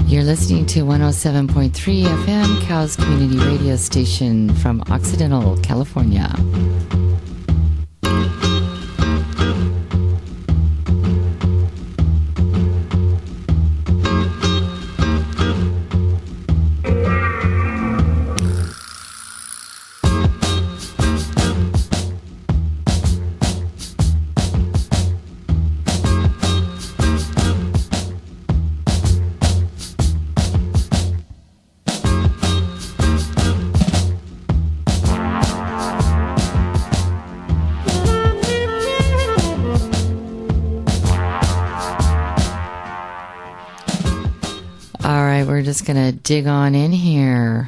You're listening to 107.3 FM, KOWS Community Radio Station from Occidental, California. Just going to dig on in here.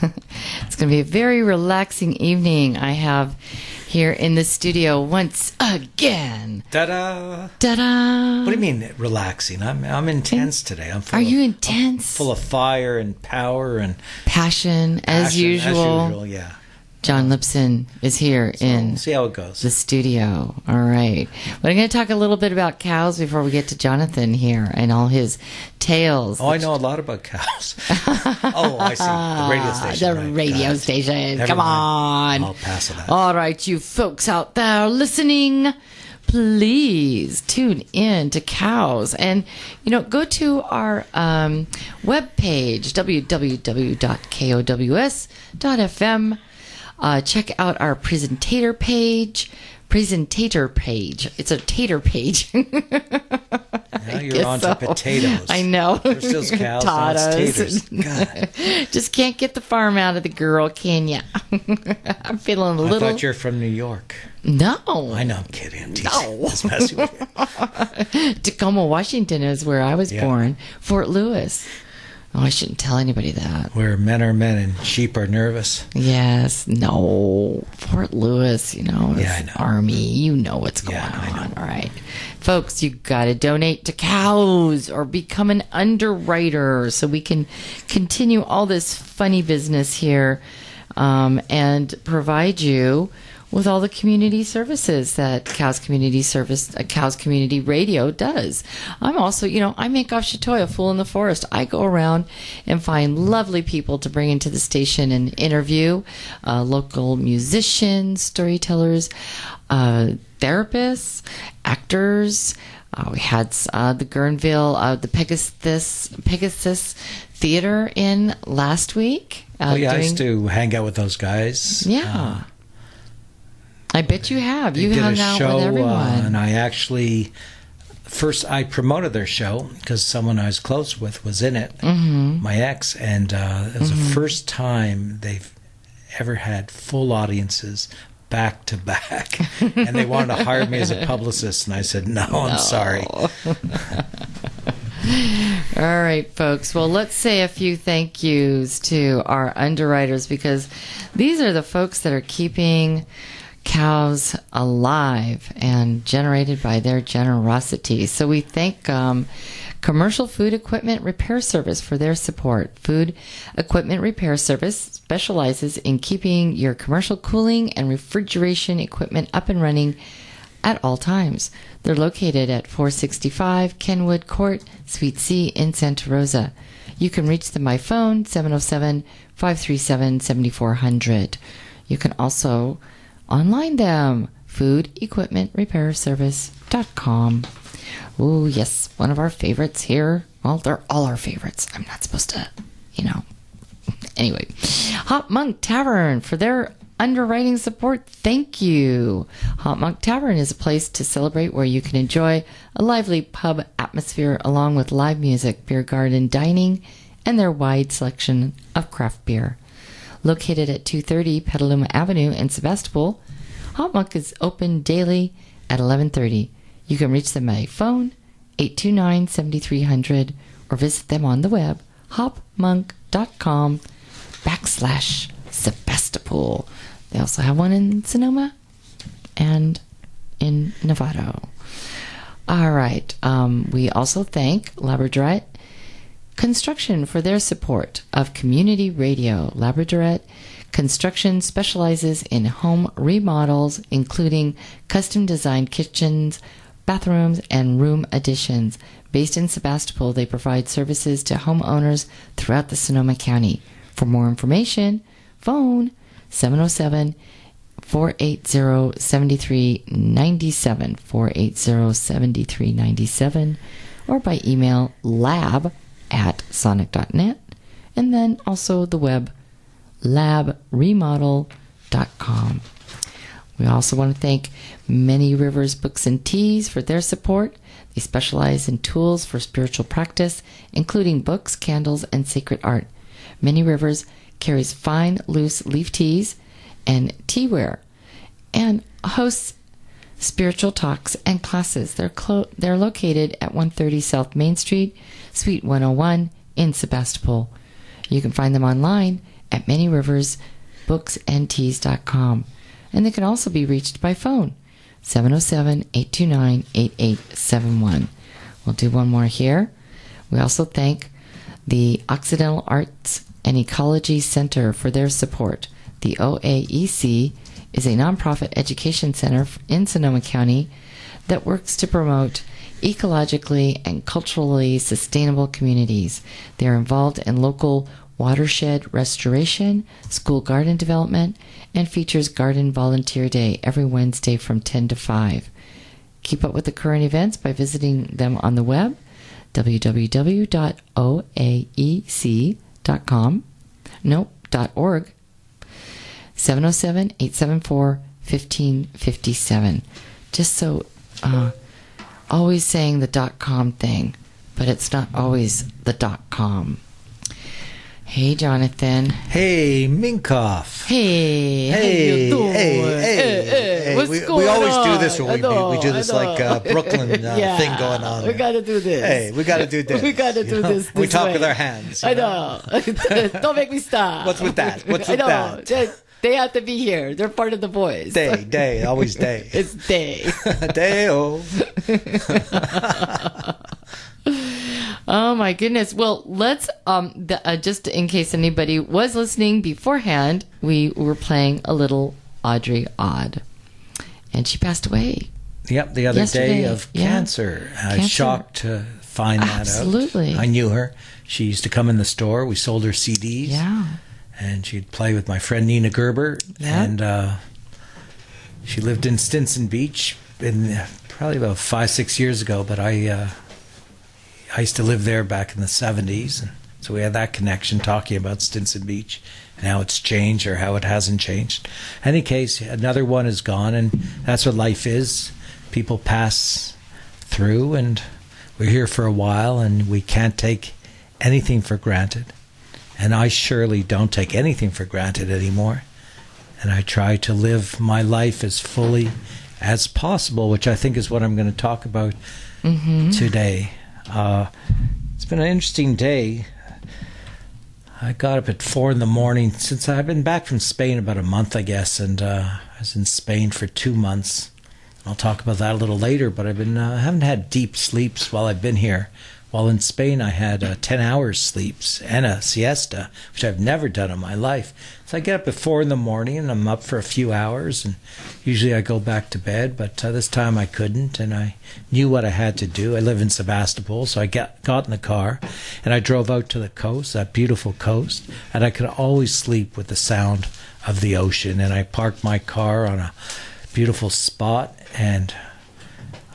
It's going to be a very relaxing evening I have here in the studio once again. Ta-da! Ta-da! What do you mean relaxing? I'm intense today. Are you intense? I'm full of fire and power and passion as usual. As usual, yeah. John Lipsin is here in we'll see how it goes. The studio. All right. Well, I'm going to talk a little bit about KOWS before we get to Jonathon here and all his tales. Oh, I know a lot about KOWS. Oh, I see. The radio station. The radio station. Come on. I'll pass it out. All right, you folks out there listening, please tune in to KOWS and, go to our webpage, www.kows.fm. Check out our presentator page. It's a tater page. Now you're on to potatoes. I know. First those cows, now it's taters. God. Just can't get the farm out of the girl, can ya? I'm feeling a little... I thought you're from New York. No. I know, I'm kidding. I'm teasing. No. Just messing with you. Tacoma, Washington is where I was born. Fort Lewis. Oh, I shouldn't tell anybody that. Where men are men and sheep are nervous. Yes. No. Fort Lewis, Yeah, I know. Army. You know what's going on. All right. Folks, you got to donate to KOWS or become an underwriter so we can continue all this funny business here and provide you with all the community services that KOWS Community Radio does. I'm also, I make off Shatoya, Fool in the Forest. I go around and find lovely people to bring into the station and interview local musicians, storytellers, therapists, actors. We had the Guerneville, the Pegasus Theater in last week. I used to hang out with those guys. Yeah. I bet you have. You hung out with everyone. And I actually, first I promoted their show because someone I was close with was in it, my ex, and it was the first time they've ever had full audiences back to back. And they wanted to hire me as a publicist, and I said, no. I'm sorry. All right, folks. Well, let's say a few thank yous to our underwriters because these are the folks that are keeping KOWS alive and generated by their generosity. So we thank Commercial Food Equipment Repair Service for their support. Food Equipment Repair Service specializes in keeping your commercial cooling and refrigeration equipment up and running at all times. They're located at 465 Kenwood Court, Suite C in Santa Rosa. You can reach them by phone, 707-537-7400. You can also online them, foodequipmentrepairservice.com. Oh, yes, one of our favorites here. Well, they're all our favorites. I'm not supposed to, Anyway, Hot Monk Tavern for their underwriting support. Thank you. Hot Monk Tavern is a place to celebrate where you can enjoy a lively pub atmosphere along with live music, beer garden, dining, and their wide selection of craft beer. Located at 230 Petaluma Avenue in Sebastopol, Hot Monk is open daily at 11:30. You can reach them by phone, 829-7300, or visit them on the web, hopmonk.com/Sebastopol. They also have one in Sonoma and in Novato. All right. We also thank Labradorite Construction for their support of community radio. Labradorite Construction specializes in home remodels, including custom-designed kitchens, bathrooms, and room additions. Based in Sebastopol, they provide services to homeowners throughout the Sonoma County. For more information, phone 707-480-7397, 480-7397, or by email lab@sonic.net, and then also the web labremodel.com. We also want to thank Many Rivers Books and Teas for their support. They specialize in tools for spiritual practice, including books, candles, and sacred art. Many Rivers carries fine, loose leaf teas and teaware and hosts spiritual talks and classes. They're located at 130 South Main Street, Suite 101 in Sebastopol. You can find them online at manyriversbooksandteas.com. And they can also be reached by phone, 707-829-8871. We'll do one more here. We also thank the Occidental Arts and Ecology Center for their support. The OAEC is a nonprofit education center in Sonoma County that works to promote ecologically and culturally sustainable communities. They are involved in local watershed restoration, school garden development, and features Garden Volunteer Day every Wednesday from 10 to 5. Keep up with the current events by visiting them on the web, www.oaec.org, 707-874-1557. Just so, always saying the .com thing, but it's not always the .com. Hey, Jonathan. Hey, Minkoff. Hey, how you doing? Hey. What's going on? We always do this when we do this like Brooklyn thing going on. We got to do this. Hey, we got to do this. We got to do this. We talk way. with our hands. I know. Don't make me stop. What's with that? What's with that? They have to be here. They're part of the boys. Day, always day. It's day. Day-o. Oh my goodness. Well, let's just in case anybody was listening beforehand, we were playing a little Audrey Odd, and she passed away. Yep, the other yesterday. day of cancer. I was shocked to find that out. Absolutely. I knew her. She used to come in the store. We sold her CDs. Yeah. And she'd play with my friend Nina Gerber. Yeah. And she lived in Stinson Beach probably about 5-6 years ago, but I used to live there back in the 70s, and so we had that connection talking about Stinson Beach and how it's changed or how it hasn't changed. In any case, another one is gone, and that's what life is. People pass through, and we're here for a while, and we can't take anything for granted. And I surely don't take anything for granted anymore. And I try to live my life as fully as possible, which I think is what I'm going to talk about today. It's been an interesting day. I got up at 4 a.m. since I've been back from Spain about a month, I guess, and I was in Spain for 2 months. I'll talk about that a little later, but I've been haven't had deep sleeps while I've been here. While in Spain, I had 10 hours sleeps and a siesta, which I've never done in my life. So I get up at 4 a.m. and I'm up for a few hours, and usually I go back to bed, but this time I couldn't, and I knew what I had to do. I live in Sebastopol, so I got in the car, and I drove out to the coast, that beautiful coast, and I could always sleep with the sound of the ocean, and I parked my car on a beautiful spot, and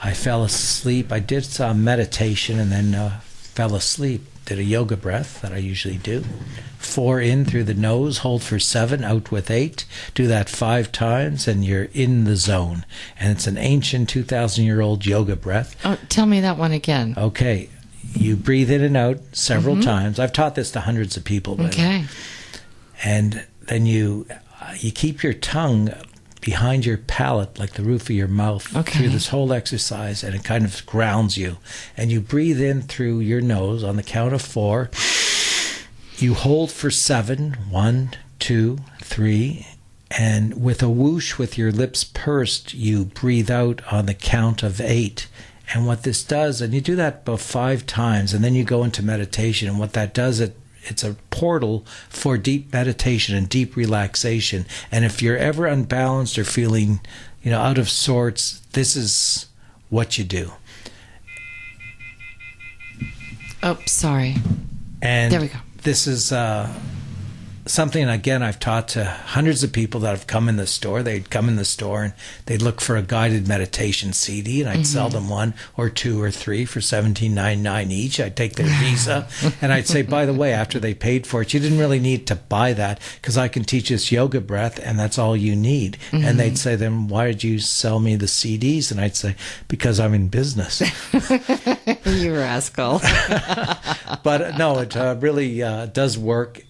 I fell asleep. I did some meditation and then fell asleep. Did a yoga breath that I usually do. 4 in through the nose, hold for 7, out with 8. Do that 5 times and you're in the zone. And it's an ancient 2,000-year-old yoga breath. Oh, tell me that one again. Okay. You breathe in and out several times. I've taught this to hundreds of people. Okay. And then you keep your tongue behind your palate, like the roof of your mouth, through this whole exercise, and it kind of grounds you. And you breathe in through your nose on the count of 4. You hold for 7. 1, 2, 3. And with a whoosh with your lips pursed, you breathe out on the count of 8. And what this does, and you do that about 5 times, and then you go into meditation. And what that does, it's a portal for deep meditation and deep relaxation. And if you're ever unbalanced or feeling, out of sorts, this is what you do. Oh, sorry. And there we go. This is something, again, I've taught to hundreds of people that have come in the store. They'd come in the store and they'd look for a guided meditation CD, and I'd sell them 1 or 2 or 3 for $17.99 each. I'd take their Visa, and I'd say, by the way, after they paid for it, you didn't really need to buy that because I can teach this yoga breath, and that's all you need. And they'd say, then why did you sell me the CDs? And I'd say, because I'm in business. You rascal. But no, it really does work.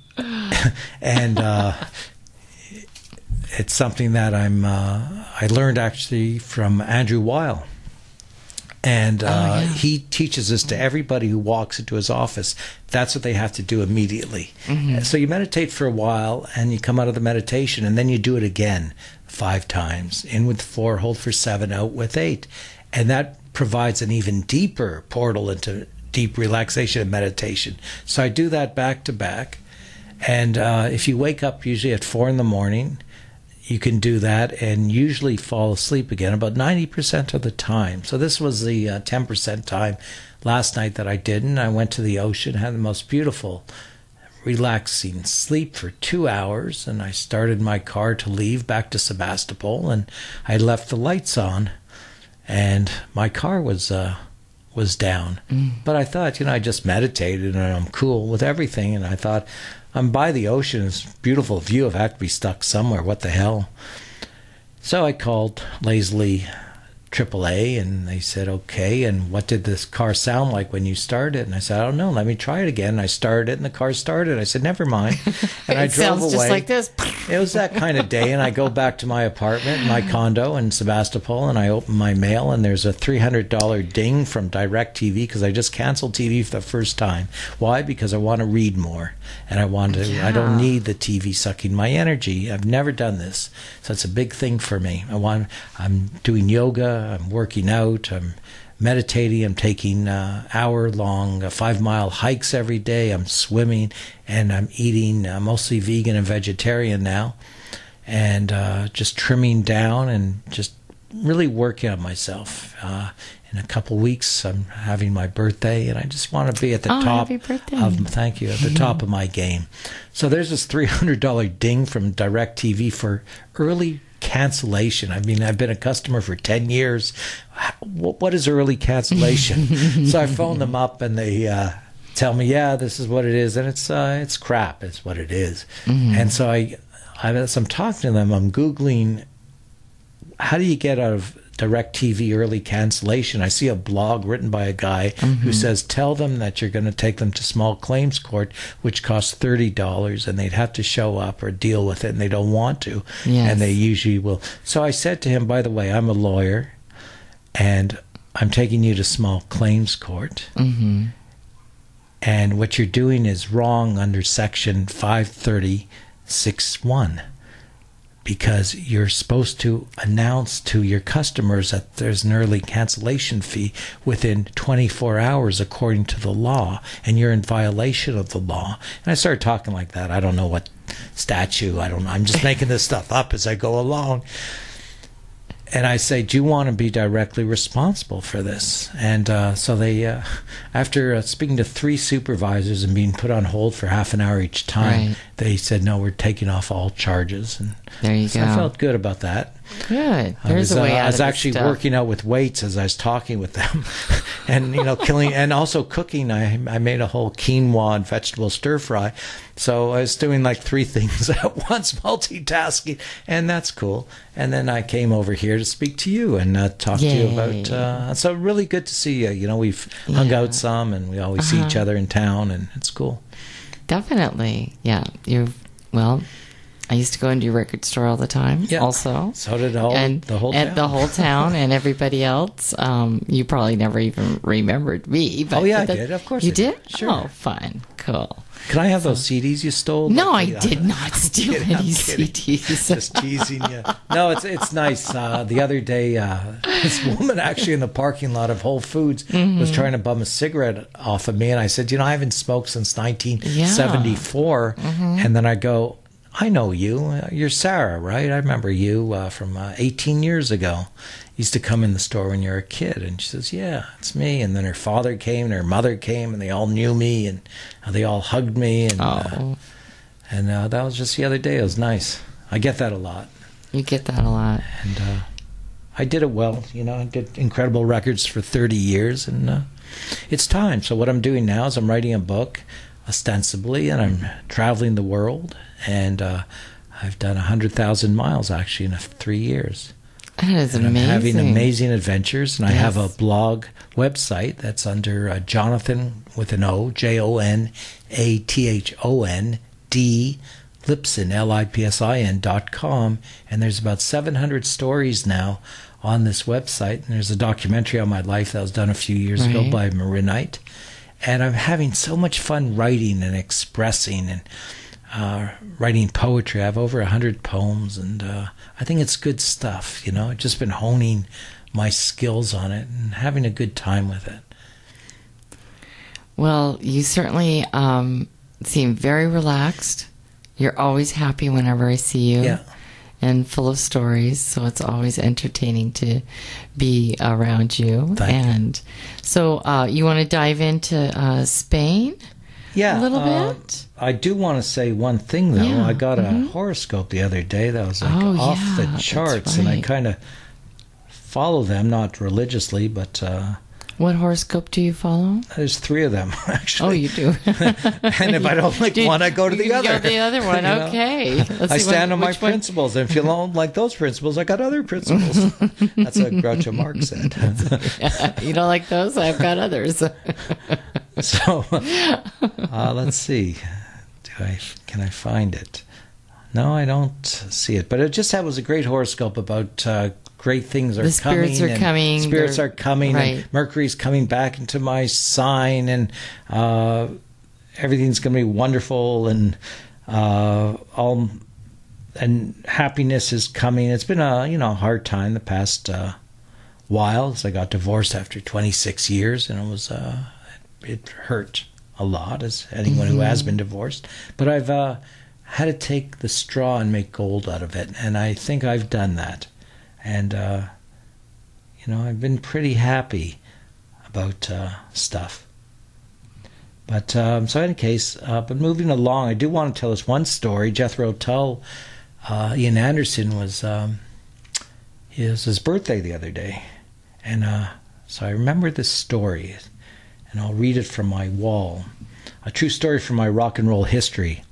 And it's something that I learned actually from Andrew Weil. And he teaches this to everybody who walks into his office. That's what they have to do immediately. So you meditate for a while, and you come out of the meditation, and then you do it again 5 times. In with 4, hold for 7, out with 8. And that provides an even deeper portal into deep relaxation and meditation. So I do that back to back. And if you wake up usually at 4 in the morning, you can do that and usually fall asleep again about 90% of the time. So this was the 10% time last night that I didn't. I went to the ocean, had the most beautiful, relaxing sleep for 2 hours, and I started my car to leave back to Sebastopol, and I left the lights on, and my car was down. But I thought, I just meditated and I'm cool with everything, and I thought, I'm by the ocean. It's a beautiful view. I've had to be stuck somewhere. What the hell? So I called lazily AAA, and they said, okay, and what did this car sound like when you started? And I said, I don't know. Let me try it again. And I started it, and the car started. I said, never mind. And I drove away. Sounds just like this. It was that kind of day, and I go back to my apartment, my condo in Sebastopol, and I open my mail, and there's a $300 ding from DirecTV because I just canceled TV for the first time. Why? Because I want to read more, and I want to. I don't need the TV sucking my energy. I've never done this, so it's a big thing for me. I'm doing yoga. I'm working out. I'm meditating. I'm taking hour-long 5-mile hikes every day. I'm swimming, and I'm eating mostly vegan and vegetarian now, and just trimming down and just really working on myself. In a couple weeks, I'm having my birthday, and I just want to be at the top. Happy birthday. Thank you, at the top of my game. So there's this $300 ding from DirecTV for early cancellation. I mean, I've been a customer for 10 years. What is early cancellation? So I phoned them up, and they tell me, yeah, this is what it is, and it's crap. It's what it is. And so as I'm talking to them, I'm Googling, how do you get out of DirecTV early cancellation? I see a blog written by a guy who says, tell them that you're going to take them to small claims court, which costs $30, and they'd have to show up or deal with it, and they don't want to. Yes. And they usually will. So I said to him, by the way, I'm a lawyer, and I'm taking you to small claims court. And what you're doing is wrong under Section 530.6.1. Because you're supposed to announce to your customers that there's an early cancellation fee within 24 hours according to the law, and you're in violation of the law. And I started talking like that. I don't know what statute. I don't know. I'm just making this stuff up as I go along. And I say, do you want to be directly responsible for this? And so they, after speaking to 3 supervisors and being put on hold for half an hour each time, they said, no, we're taking off all charges. And there you go. I felt good about that. Good. There's a way out of I was actually stuff. working out with weights as I was talking with them, and killing, and also cooking. I made a whole quinoa and vegetable stir fry, so I was doing like 3 things at once, multitasking, and that's cool. And then I came over here to speak to you and talk to you about. So really good to see you. We've hung out some, and we always see each other in town, and it's cool. Definitely, yeah. I used to go into your record store all the time. Yeah. Also, So did the whole and town. the whole town and everybody else. You probably never even remembered me. But Oh, yeah, I did. Of course you I did. did. Sure. Oh, fine, cool. Can I have those CDs you stole? No, I did not steal kidding, any I'm kidding. CDs. Just teasing you. No, it's nice. The other day, this woman actually in the parking lot of Whole Foods was trying to bum a cigarette off of me, and I said, I haven't smoked since 1974. And then I go, I know you. You're Sarah, right? I remember you from 18 years ago. Used to come in the store when you were a kid. And she says, yeah, it's me. And then her father came and her mother came, and they all knew me, and they all hugged me. And that was just the other day. It was nice. I get that a lot. You get that a lot. And I did it well. I did incredible records for 30 years, and it's time. So what I'm doing now is I'm writing a book, ostensibly, and I'm traveling the world, and I've done 100,000 miles, actually, in 3 years. That is and amazing. I'm having amazing adventures, and I Yes. have a blog website that's under Jonathon with an O, Jonathon D Lipsin, Lipsin.com, and there's about 700 stories now on this website. And there's a documentary on my life that was done a few years ago Right. by Marinite, and I'm having so much fun writing and expressing and writing poetry. I have over 100 poems, and I think it's good stuff. I've just been honing my skills on it and having a good time with it. Well, you certainly seem very relaxed. You're always happy whenever I see you. Yeah. And full of stories, so it's always entertaining to be around you. Thank you. So you want to dive into Spain? Yeah, A little bit? I do want to say one thing, though. Yeah, I got a horoscope the other day that was like Oh, off yeah, the that's charts, and I right. kind of follow them, not religiously, but What horoscope do you follow? there's 3 of them, actually. Oh, you do. And if I don't like one, I go to the you other. Go to the other one. You know? Okay. Let's I see stand on my which one- principles, and if you don't like those principles, I got other principles. That's what Groucho Marx said. You don't like those? I've got others. So, let's see. Can I find it? No, I don't see it. But it just was a great horoscope about great things are The spirits coming. are and coming. Spirits They're- are coming. right. And Mercury's coming back into my sign, and everything's going to be wonderful, and and happiness is coming. It's been a hard time the past while, as I got divorced after 26 years, and it hurt a lot, as anyone who has been divorced. But I've had to take the straw and make gold out of it, and I think I've done that. And I've been pretty happy about stuff. But so in any case, but moving along, I do want to tell us one story. Jethro Tull, Ian Anderson was his birthday the other day, and so I remember this story, and I'll read it from my wall. A true story from my rock and roll history.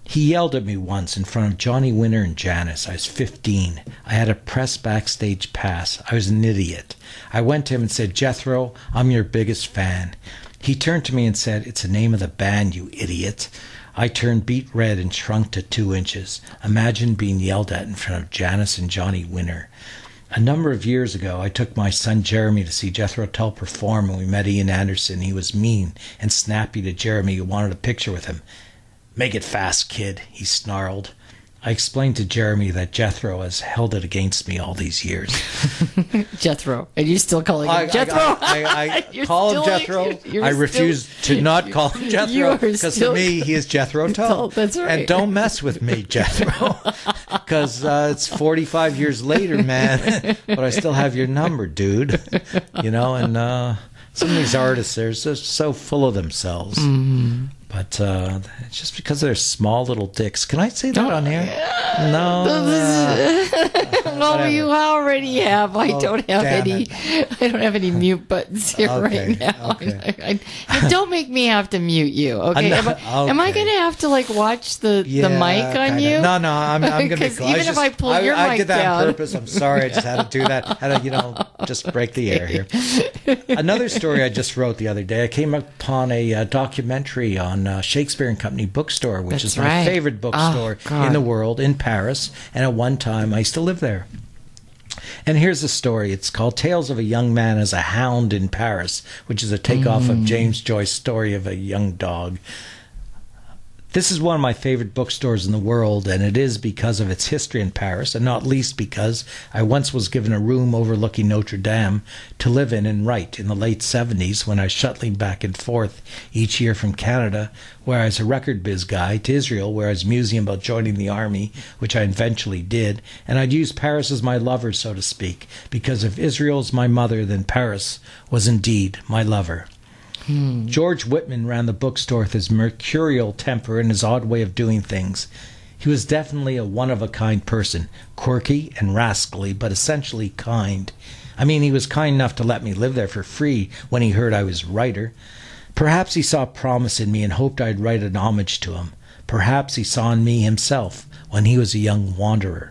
He yelled at me once in front of Johnny Winter and Janice. I was 15. I had a press backstage pass. I was an idiot. I went to him and said, Jethro, I'm your biggest fan. He turned to me and said, it's the name of the band, you idiot. I turned beet red and shrunk to 2 inches. Imagine being yelled at in front of Janice and Johnny Winter. A number of years ago, I took my son Jeremy to see Jethro Tull perform, and we met Ian Anderson. He was mean and snappy to Jeremy, who wanted a picture with him. Make it fast, kid, he snarled. I explained to Jeremy that Jethro has held it against me all these years. Jethro. And you still calling him Jethro? I call him Jethro. I refuse to not call him Jethro, because to me, he is Jethro Tull. That's right. And don't mess with me, Jethro, because it's 45 years later, man, but I still have your number, dude. And some of these artists, they're just so full of themselves. Mm. But it's just because they're small little dicks. Can I say that on air? No. well, you already have. I don't have any. I don't have any mute buttons here right now. Okay. Don't make me have to mute you. Okay. Am I going to have to watch the mic on you? No, I'm going to. Because even if I pull your mic down, I did that on purpose. I'm sorry. I just had to do that. Had to, just break the air here. Another story I just wrote the other day. I came upon a documentary on Shakespeare and Company Bookstore, which is my favorite bookstore in the world, in Paris. And at one time, I used to live there. And here's the story. It's called Tales of a Young Man as a Hound in Paris, which is a takeoff of James Joyce's story of a young dog. This is one of my favorite bookstores in the world, and it is because of its history in Paris, and not least because I once was given a room overlooking Notre Dame to live in and write in the late 70s when I was shuttling back and forth each year from Canada, where I was a record biz guy, to Israel, where I was musing about joining the army, which I eventually did, and I'd use Paris as my lover, so to speak, because if Israel's my mother, then Paris was indeed my lover. George Whitman ran the bookstore with his mercurial temper and his odd way of doing things. He was definitely a one-of-a-kind person, quirky and rascally, but essentially kind. I mean, he was kind enough to let me live there for free when he heard I was a writer. Perhaps he saw promise in me and hoped I'd write an homage to him. Perhaps he saw in me himself when he was a young wanderer.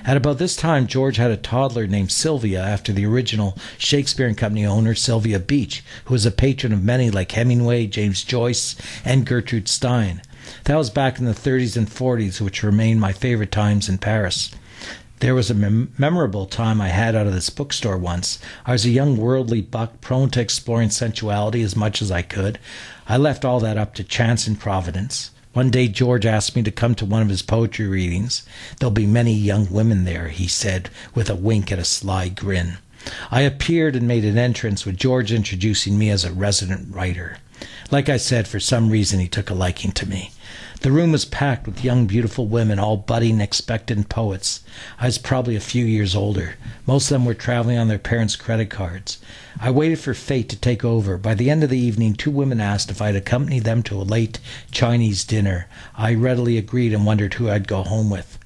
At about this time, George had a toddler named Sylvia after the original Shakespeare and Company owner, Sylvia Beach, who was a patron of many like Hemingway, James Joyce, and Gertrude Stein. That was back in the 30s and 40s, which remain my favorite times in Paris. There was a memorable time I had out of this bookstore once. I was a young worldly buck, prone to exploring sensuality as much as I could. I left all that up to chance and providence. One day George asked me to come to one of his poetry readings. There'll be many young women there, he said, with a wink and a sly grin. I appeared and made an entrance, with George introducing me as a resident writer. Like I said, for some reason he took a liking to me. The room was packed with young, beautiful women, all budding, expectant poets. I was probably a few years older. Most of them were traveling on their parents' credit cards. I waited for fate to take over. By the end of the evening, 2 women asked if I'd accompany them to a late Chinese dinner. I readily agreed and wondered who I'd go home with.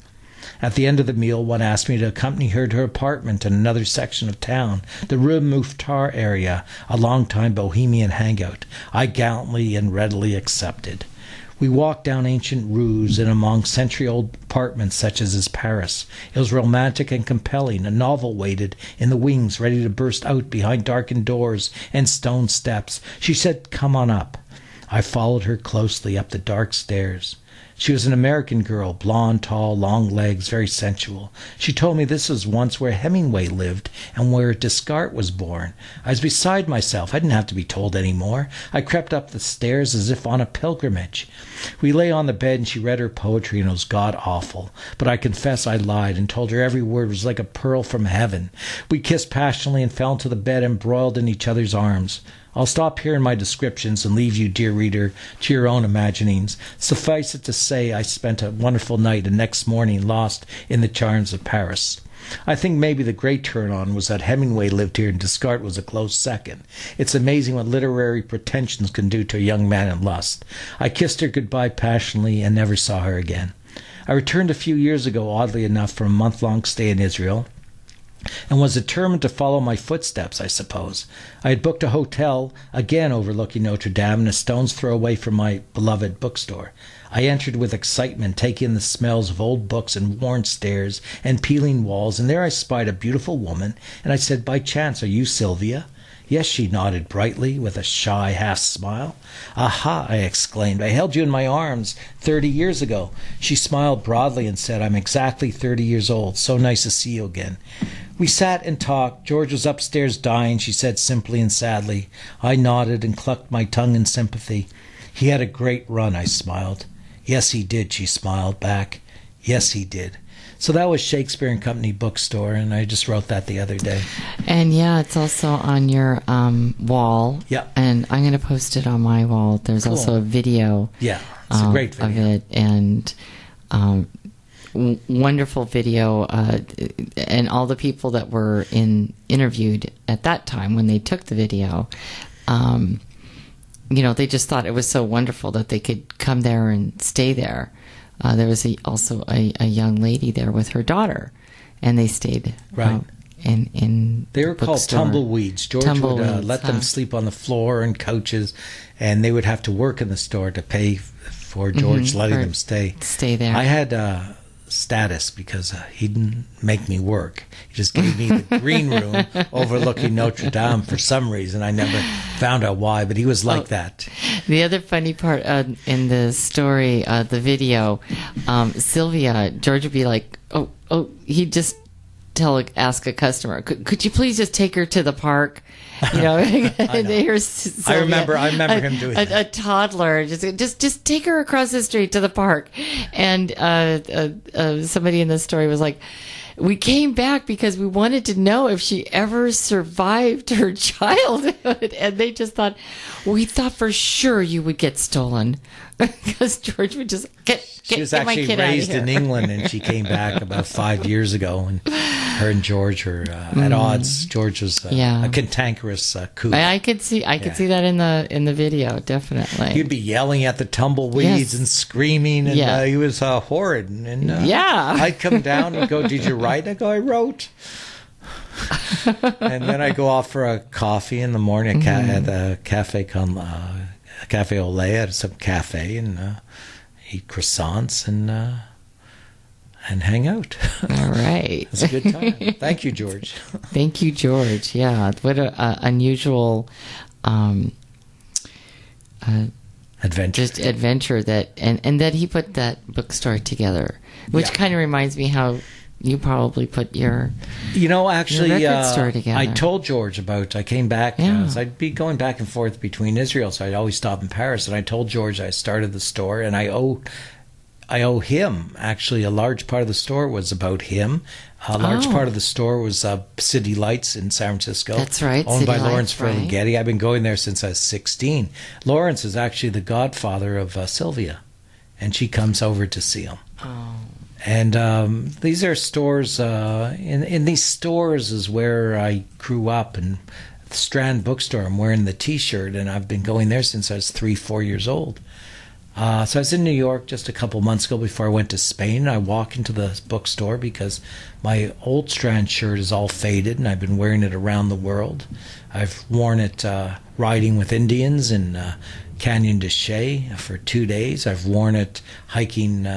At the end of the meal, one asked me to accompany her to her apartment in another section of town, the Rue Mouffetard area, a long-time bohemian hangout. I gallantly and readily accepted. We walked down ancient rues and among century-old apartments such as is Paris. It was romantic and compelling. A novel waited in the wings, ready to burst out behind darkened doors and stone steps. She said, "Come on up." I followed her closely up the dark stairs. She was an American girl, blonde, tall, long legs, very sensual. She told me this was once where Hemingway lived and where Descartes was born. I was beside myself. I didn't have to be told any more. I crept up the stairs as if on a pilgrimage. We lay on the bed and she read her poetry, and it was god-awful. But I confess I lied and told her every word was like a pearl from heaven. We kissed passionately and fell into the bed embroiled in each other's arms. I'll stop here in my descriptions and leave you, dear reader, to your own imaginings. Suffice it to say, I spent a wonderful night and next morning lost in the charms of Paris. I think maybe the great turn-on was that Hemingway lived here and Descartes was a close second. It's amazing what literary pretensions can do to a young man in lust. I kissed her goodbye passionately and never saw her again. I returned a few years ago, oddly enough, from a month-long stay in Israel, and was determined to follow my footsteps, I suppose. I had booked a hotel, again overlooking Notre Dame, and a stone's throw away from my beloved bookstore. I entered with excitement, taking in the smells of old books and worn stairs and peeling walls, and there I spied a beautiful woman, and I said, "By chance, are you Sylvia?" "Yes," she nodded brightly, with a shy half-smile. "Aha!" I exclaimed. "I held you in my arms 30 years ago." She smiled broadly and said, "I'm exactly 30 years old. So nice to see you again." We sat and talked. George was upstairs dying, she said simply and sadly. I nodded and clucked my tongue in sympathy. "He had a great run," I smiled. "Yes, he did," she smiled back. "Yes, he did." So that was Shakespeare and Company Bookstore, and I just wrote that the other day. And yeah, it's also on your wall. Yeah. And I'm going to post it on my wall. There's also a video. Yeah, it's a great video. Of it, and wonderful video. And all the people that were interviewed at that time when they took the video, they just thought it was so wonderful that they could come there and stay there. There was also a young lady there with her daughter, and they stayed Right. in They were called bookstore. tumbleweeds. George would Tumbleweeds, let them sleep on the floor and couches, and they would have to work in the store to pay for George letting them stay. Stay there. I had status because he didn't make me work. He just gave me the green room overlooking Notre Dame for some reason. I never found out why, but he was like that. The other funny part in the story, the video, Sylvia, George would be like, he'd just ask a customer, could you please just take her to the park? You know, I remember him doing that. A toddler, just take her across the street to the park. And somebody in the story was like, we came back because we wanted to know if she ever survived her childhood. And they just thought, we thought for sure you would get stolen. Because George would just She was actually raised in England, and she came back about 5 years ago. And her and George were at odds. George was a cantankerous coot. I could see that in the video, definitely. He'd be yelling at the tumbleweeds and screaming, and he was horrid. And I'd come down and go, "Did you write?" I go, "I wrote." And then I go off for a coffee in the morning at the Cafe au lait at some cafe, and eat croissants and hang out. All right. It's a good time. Thank you, George. Thank you, George. Yeah, what an unusual adventure that and that he put that bookstore together, which kind of reminds me how you probably put your record store together. I told George I came back. I'd be going back and forth between Israel, so I'd always stop in Paris. And I told George I started the store, and I owe him. Actually, a large part of the store was about him. A large part of the store was City Lights in San Francisco. That's right. Owned City by Lights, Lawrence Ferlinghetti. I've been going there since I was 16. Lawrence is actually the godfather of Sylvia, and she comes over to see him. Oh. And these are stores. In these stores is where I grew up. And the Strand Bookstore, I'm wearing the T-shirt, and I've been going there since I was 3-4 years old. So I was in New York just a couple months ago before I went to Spain. I walk into the bookstore because my old Strand shirt is all faded, and I've been wearing it around the world. I've worn it riding with Indians in Canyon de Chelly for 2 days. I've worn it hiking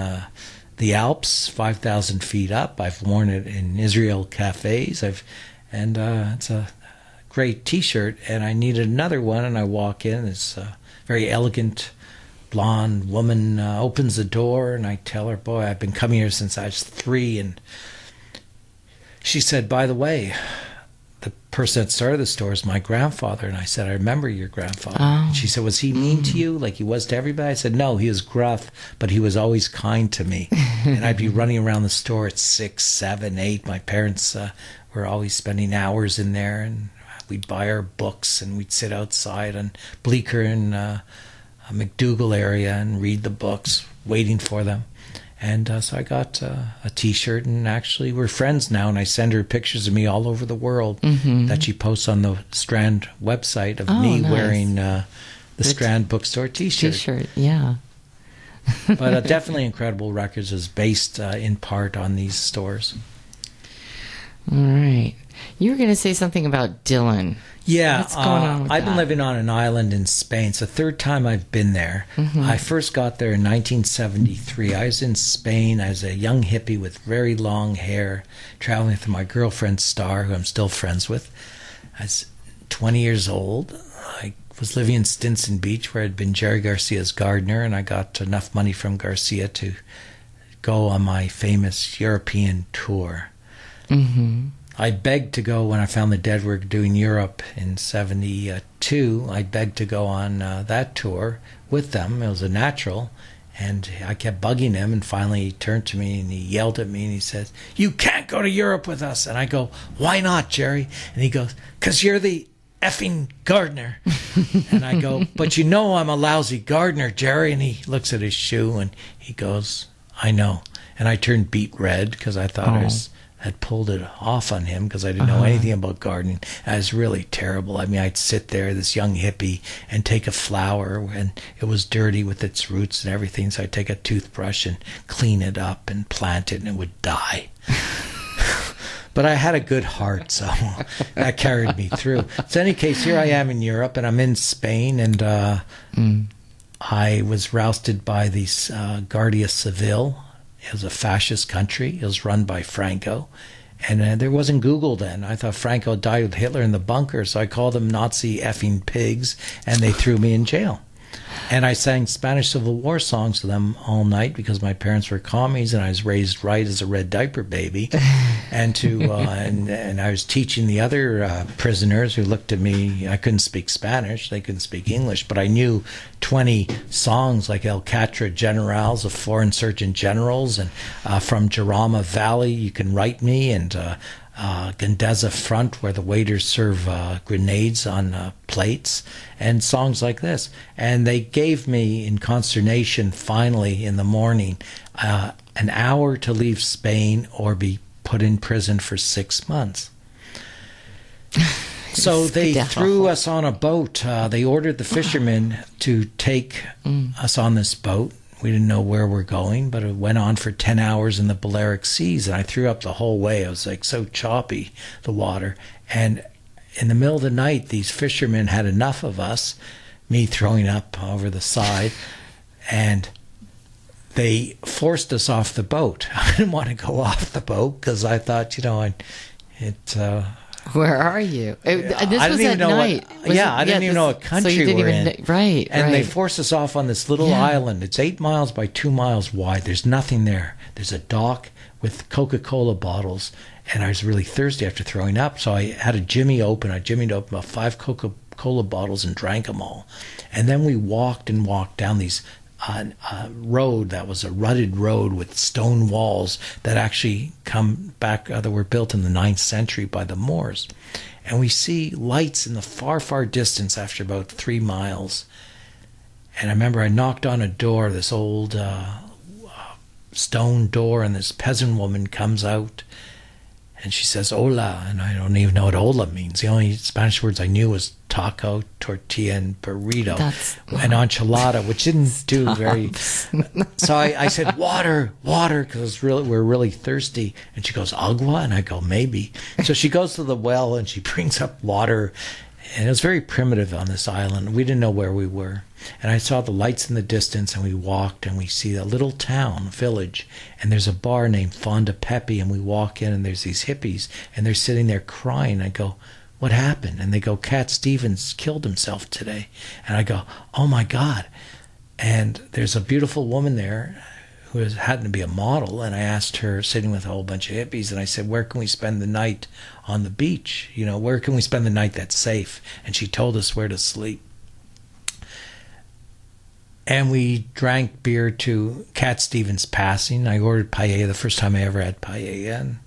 the Alps, 5,000 feet up. I've worn it in Israel cafes. It's a great T-shirt, and I needed another one. And I walk in. This very elegant blonde woman opens the door, and I tell her, "Boy, I've been coming here since I was 3." And she said, "By the way, the person that started the store is my grandfather." And I said, "I remember your grandfather." Oh. She said, "Was he mean to you like he was to everybody?" I said, "No, he was gruff, but he was always kind to me." And I'd be running around the store at 6, 7, 8. My parents were always spending hours in there, and we'd buy our books, and we'd sit outside on Bleecker and McDougal area and read the books, waiting for them. And so I got a T-shirt, and actually we're friends now, and I send her pictures of me all over the world that she posts on the Strand website of me wearing the Strand Bookstore T-shirt. Yeah. But definitely Incredible Records is based in part on these stores. All right. You were going to say something about Dylan. Yeah, what's going on with I've been that? living on an island in Spain. It's the third time I've been there. I first got there in 1973. I was in Spain. I was a young hippie with very long hair, traveling with my girlfriend Star, who I'm still friends with. I was 20 years old. I was living in Stinson Beach, where I'd been Jerry Garcia's gardener, and I got enough money from Garcia to go on my famous European tour. I begged to go when I found the Dead were doing Europe in 72. I begged to go on that tour with them. It was a natural. And I kept bugging him, and finally he turned to me and he yelled at me and he said, "You can't go to Europe with us." And I go, "Why not, Jerry?" And he goes, "'Cause you're the effing gardener." And I go, "But you know I'm a lousy gardener, Jerry." And he looks at his shoe and he goes, "I know." And I turned beet red because I thought I had pulled it off on him because I didn't know anything about gardening. I was really terrible. I mean, I'd sit there, this young hippie, and take a flower, and it was dirty with its roots and everything, so I'd take a toothbrush and clean it up and plant it, and it would die. But I had a good heart, so that carried me through. So in any case, here I am in Europe, and I'm in Spain, and I was rousted by the Guardia Civil. It was a fascist country. It was run by Franco. And there wasn't Google then. I thought Franco died with Hitler in the bunker, so I called them Nazi effing pigs, and they threw me in jail. And I sang Spanish Civil War songs to them all night because my parents were commies, and I was raised right as a red diaper baby. And and I was teaching the other prisoners who looked at me. I couldn't speak Spanish; they couldn't speak English, but I knew 20 songs like El Catra Generals of Foreign Surgeon Generals, and from Jarama Valley, You Can Write Me, and Gandeza Front, where the waiters serve grenades on plates, and songs like this. And they gave me, in consternation, finally in the morning, an hour to leave Spain or be put in prison for 6 months. So they threw us on a boat. They ordered the fishermen to take us on this boat. We didn't know where we're going, but it went on for 10 hours in the Balearic Seas, and I threw up the whole way. It was like so choppy, the water. And in the middle of the night, these fishermen had enough of us, me throwing up over the side, and they forced us off the boat. I didn't want to go off the boat because I thought, where are you? This I was at night. I didn't even know what country we're in. Right, and they forced us off on this little island. It's 8 miles by 2 miles wide. There's nothing there. There's a dock with Coca-Cola bottles, and I was really thirsty after throwing up, so I had a jimmy open. I jimmied open about 5 Coca-Cola bottles and drank them all. And then we walked down these road that was a rutted road with stone walls that actually come back, that were built in the 9th century by the Moors. And we see lights in the far, far distance after about 3 miles. And I remember I knocked on a door, this old stone door, and this peasant woman comes out and she says, hola, and I don't even know what hola means. The only Spanish words I knew was taco, tortilla, and burrito, and enchilada, which didn't do very... So I said, water, because we're really thirsty. And she goes, agua? And I go, maybe. So she goes to the well and she brings up water. And it was very primitive on this island. We didn't know where we were. And I saw the lights in the distance, and we walked, and we see a little town, village, and there's a bar named Fonda Pepe, and we walk in, and there's these hippies, and they're sitting there crying. I go, what happened? And they go, Cat Stevens killed himself today. And I go, oh my God. And there's a beautiful woman there who happened to be a model, and I asked her, sitting with a whole bunch of hippies, and I said, where can we spend the night on the beach? Where can we spend the night that's safe? And she told us where to sleep. And we drank beer to Cat Stevens' passing. I ordered paella, the first time I ever had paella, and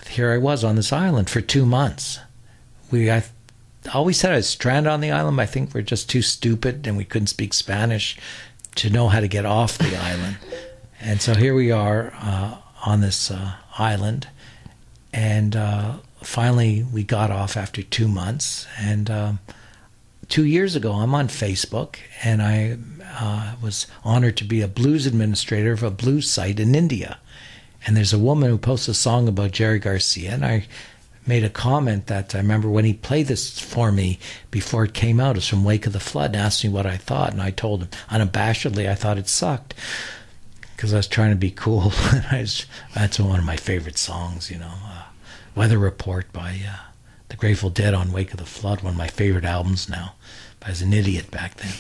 here I was on this island for 2 months. I always said I was stranded on the island, but I think we're just too stupid and we couldn't speak Spanish to know how to get off the island. And so here we are on this island, and finally we got off after 2 months. And 2 years ago, I'm on Facebook, and I was honored to be a blues administrator of a blues site in India. And there's a woman who posts a song about Jerry Garcia, and I made a comment that I remember when he played this for me before it came out. It was from Wake of the Flood, and asked me what I thought, and I told him unabashedly I thought it sucked because I was trying to be cool. That's one of my favorite songs, Weather Report by the Grateful Dead on Wake of the Flood, one of my favorite albums now. I was an idiot back then.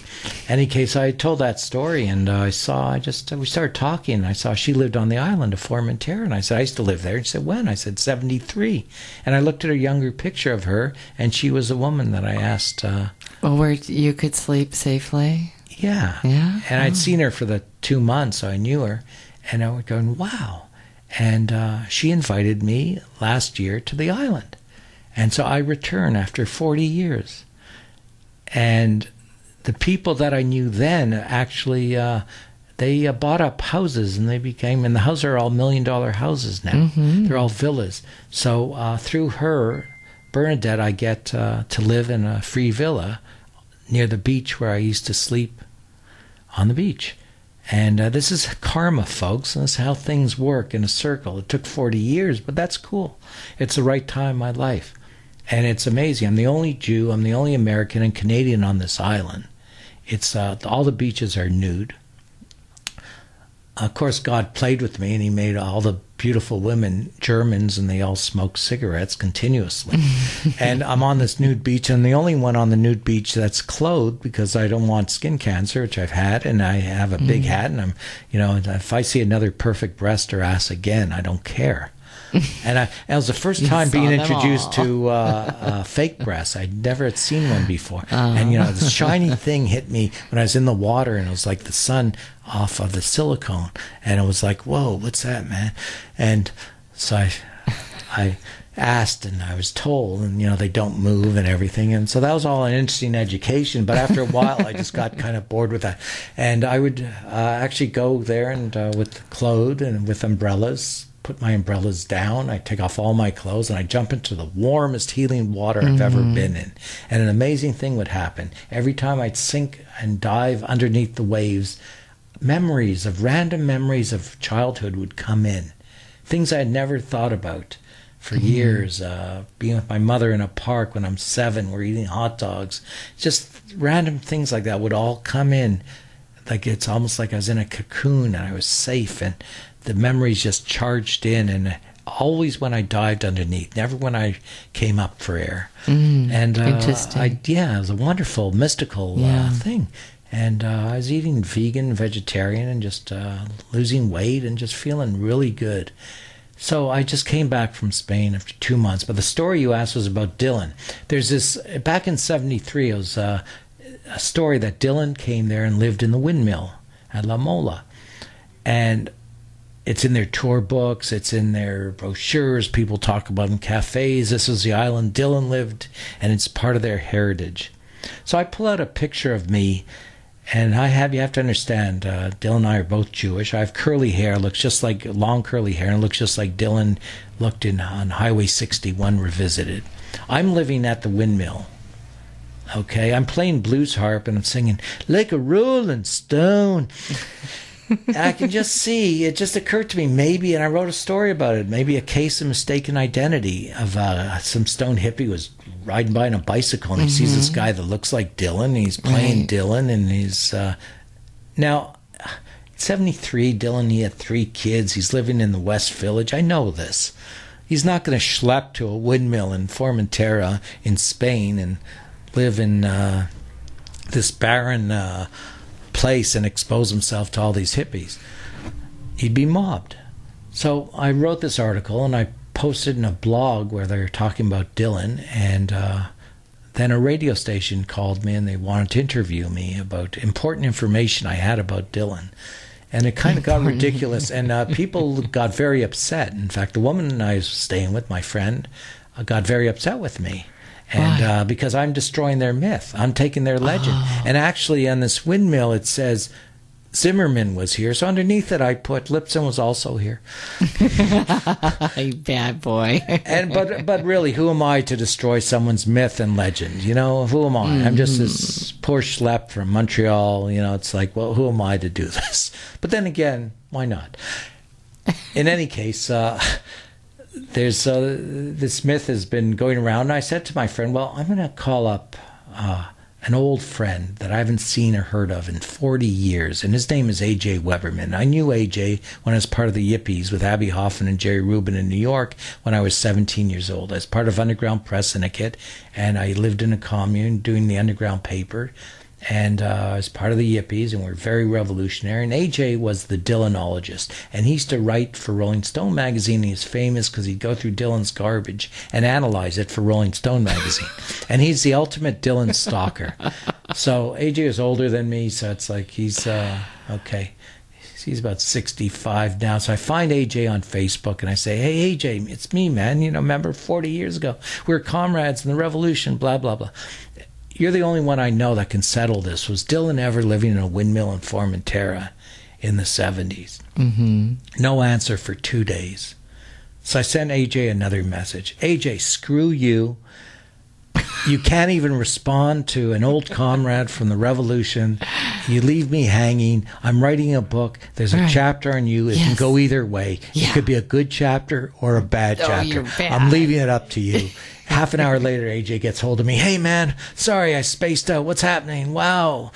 In any case, I told that story, and we started talking, and I saw she lived on the island of Formentera, and I said, I used to live there. And she said, when? I said, 73. And I looked at a younger picture of her, and she was a woman that I asked... where you could sleep safely? Yeah. Yeah? And I'd seen her for the 2 months, so I knew her, and I was going, wow. And she invited me last year to the island. And so I return after 40 years. And the people that I knew then actually, they bought up houses, and and the houses are all $1 million houses now. Mm-hmm. They're all villas. So through her, Bernadette, I get to live in a free villa near the beach where I used to sleep on the beach. And this is karma, folks. And this is how things work in a circle. It took 40 years, but that's cool. It's the right time in my life. And it's amazing. I'm the only Jew, I'm the only American and Canadian on this island. It's all the beaches are nude. Of course, God played with me, and he made all the beautiful women Germans, and they all smoke cigarettes continuously. And I'm on this nude beach, and I'm the only one on the nude beach that's clothed because I don't want skin cancer, which I've had, and I have a big hat, and I'm, if I see another perfect breast or ass again, I don't care. And it was the first time being introduced to fake breasts. I'd never had seen one before. And, this shiny thing hit me when I was in the water, and it was like the sun off of the silicone. And it was like, whoa, what's that, man? And so I asked, and I was told, and, they don't move and everything. And so that was all an interesting education. But after a while, I just got kind of bored with that. And I would actually go there and with clothes and with umbrellas, put my umbrellas down, I take off all my clothes, and I jump into the warmest healing water I've ever been in. And an amazing thing would happen. Every time I'd sink and dive underneath the waves, random memories of childhood would come in. Things I had never thought about for years. Being with my mother in a park when I'm 7, we're eating hot dogs. Just random things like that would all come in. Like it's almost like I was in a cocoon and I was safe, and the memories just charged in, and always when I dived underneath, never when I came up for air. And interesting. It was a wonderful, mystical thing. And I was eating vegan, vegetarian, and just losing weight and just feeling really good. So I just came back from Spain after 2 months. But the story you asked was about Dylan. There's this, back in 73, it was a story that Dylan came there and lived in the windmill at La Mola. And it's in their tour books, it's in their brochures, people talk about in cafes. This is the island Dylan lived, and it's part of their heritage. So I pull out a picture of me, and you have to understand, Dylan and I are both Jewish. I have curly hair, looks just like, long curly hair, and looks just like Dylan looked on Highway 61 Revisited. I'm living at the windmill. Okay, I'm playing blues harp, and I'm singing, like a rolling stone. And I can just see, it just occurred to me, maybe, and I wrote a story about it, maybe a case of mistaken identity of some stone hippie was riding by on a bicycle, and he sees this guy that looks like Dylan, and he's playing Dylan, and he's... Now, 73, Dylan, he had 3 kids, he's living in the West Village, I know this. He's not going to schlep to a windmill in Formentera in Spain and live in this barren... place and expose himself to all these hippies. He'd be mobbed. So I wrote this article and I posted in a blog where they were talking about Dylan, and then a radio station called me and they wanted to interview me about important information I had about Dylan. And it kind of got ridiculous, and people got very upset. In fact, the woman I was staying with, my friend, got very upset with me. And because I'm destroying their myth. I'm taking their legend. And actually on this windmill it says Zimmerman was here. So underneath it I put Lipsin was also here. You bad boy. But really, who am I to destroy someone's myth and legend? Who am I? I'm just this poor schlep from Montreal. It's like, well, who am I to do this? But then again, why not? In any case, there's this myth has been going around. And I said to my friend, well, I'm going to call up an old friend that I haven't seen or heard of in 40 years, and his name is A.J. Weberman. I knew A.J. when I was part of the Yippies with Abby Hoffman and Jerry Rubin in New York when I was 17 years old. I was part of Underground Press Syndicate, and I lived in a commune doing the underground paper. And I was part of the Yippies, and we're very revolutionary. And AJ was the Dylanologist, and he used to write for Rolling Stone magazine. He was famous because he'd go through Dylan's garbage and analyze it for Rolling Stone magazine. And he's the ultimate Dylan stalker. So AJ is older than me, so it's like he's okay. He's about 65 now. So I find AJ on Facebook, and I say, hey, AJ, it's me, man. Remember 40 years ago, we were comrades in the revolution, blah, blah, blah. You're the only one I know that can settle this. Was Dylan ever living in a windmill in Formentera in the 70s? No answer for 2 days. So I sent AJ another message. AJ, screw you. You can't even respond to an old comrade from the revolution. You leave me hanging. I'm writing a book. There's a chapter on you. It can go either way. Yeah. It could be a good chapter or a bad chapter. You're bad. I'm leaving it up to you. Half an hour later, AJ gets hold of me. Hey, man, sorry, I spaced out. What's happening? Wow.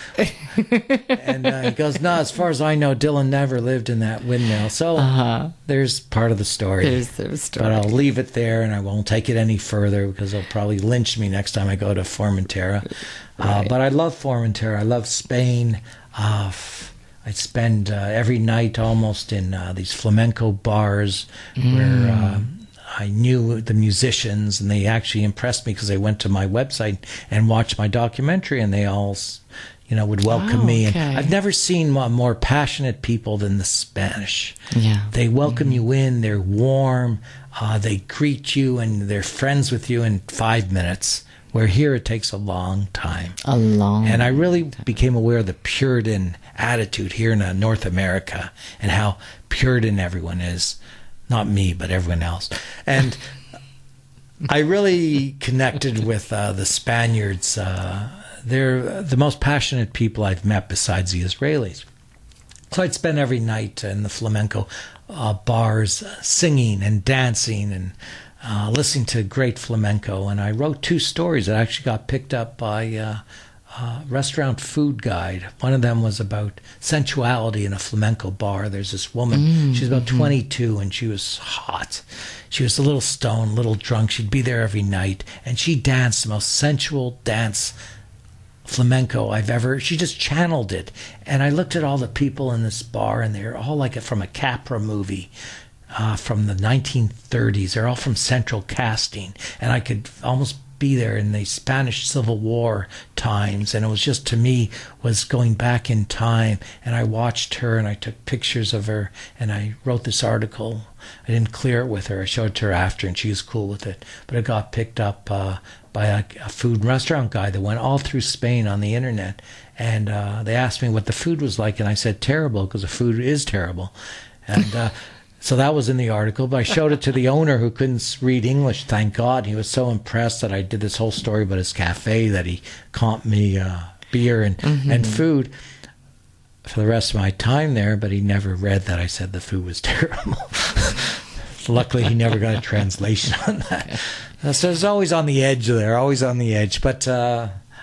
And he goes, no, as far as I know, Dylan never lived in that windmill. So there's part of the story. There's the story. But I'll leave it there, and I won't take it any further because they'll probably lynch me next time I go to Formentera. But I love Formentera. I love Spain. I spend every night almost in these flamenco bars where I knew the musicians, and they actually impressed me because they went to my website and watched my documentary, and they all, would welcome me. And I've never seen more passionate people than the Spanish. Yeah. They welcome you in. They're warm. They greet you, and they're friends with you in 5 minutes. Where here it takes a long time. And I really became aware of the Puritan attitude here in North America and how Puritan everyone is. Not me, but everyone else. And I really connected with the Spaniards. They're the most passionate people I've met besides the Israelis. So I'd spend every night in the flamenco bars singing and dancing and listening to great flamenco. And I wrote 2 stories that actually got picked up by Restaurant Food Guide. One of them was about sensuality in a flamenco bar. There's this woman, she's about 22, and she was hot. She was a little stoned, a little drunk. She'd be there every night, and she danced the most sensual dance flamenco I've ever. She just channeled it. And I looked at all the people in this bar, and they're all like from a Capra movie. From the 1930s. They're all from Central Casting, and I could almost be there in the Spanish Civil War times, and it was just, to me, was going back in time. And I watched her, and I took pictures of her, and I wrote this article. I didn't clear it with her. I showed it to her after, and she was cool with it. But it got picked up by a food and restaurant guy that went all through Spain on the internet, and they asked me what the food was like, and I said terrible, because the food is terrible. And so that was in the article, but I showed it to the owner who couldn't read English, thank God. He was so impressed that I did this whole story about his cafe, that he comped me beer and food for the rest of my time there, but he never read that I said the food was terrible. Luckily, he never got a translation on that. So it's always on the edge there, always on the edge. But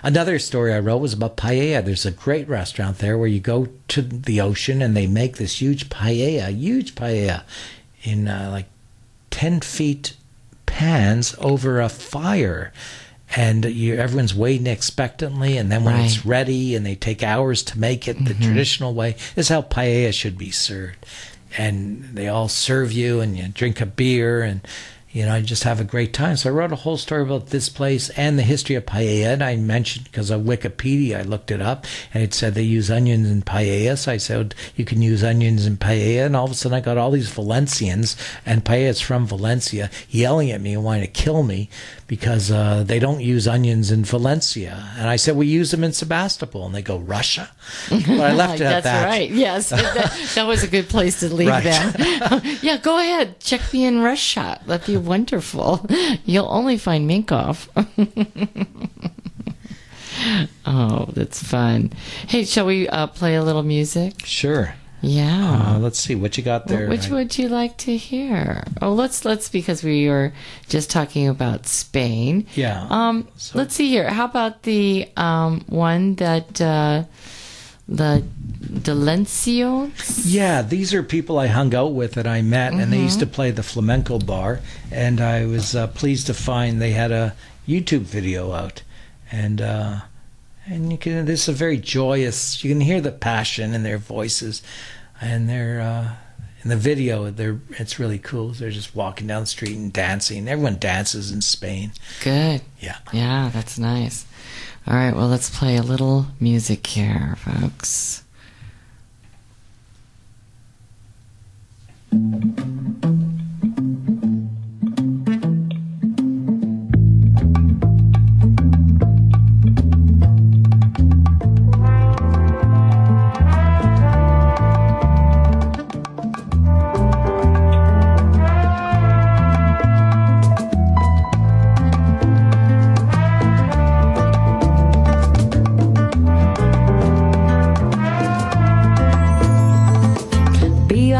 another story I wrote was about paella. There's a great restaurant there where you go to the ocean and they make this huge paella in like 10 feet pans over a fire. And everyone's waiting expectantly, and then when it's ready, and they take hours to make it the traditional way, this is how paella should be served. And they all serve you, and you drink a beer, and you just have a great time. So I wrote a whole story about this place and the history of paella. And I mentioned, because of Wikipedia, I looked it up, and it said they use onions in paella. So I said, you can use onions in paella. And all of a sudden I got all these Valencians, and paella's from Valencia, yelling at me and wanting to kill me because they don't use onions in Valencia. And I said, we use them in Sebastopol. And they go, Russia? But I left it at that. That's right. Yes. that was a good place to leave them. Yeah, go ahead. Check me in Russia. That'd be wonderful. You'll only find Minkoff. Oh, that's fun. Hey, shall we play a little music? Sure. Yeah. Let's see what you got there. Which would you like to hear? Oh, let's because we were just talking about Spain. Yeah. Let's see here. How about the one that the Delencios? Yeah, these are people I hung out with that I met, and they used to play the flamenco bar, and I was pleased to find they had a YouTube video out, and you can. This is a very joyous. You can hear the passion in their voices, and they're in the video. It's really cool. They're just walking down the street and dancing. Everyone dances in Spain. Good. Yeah. Yeah, that's nice. All right. Well, let's play a little music here, folks.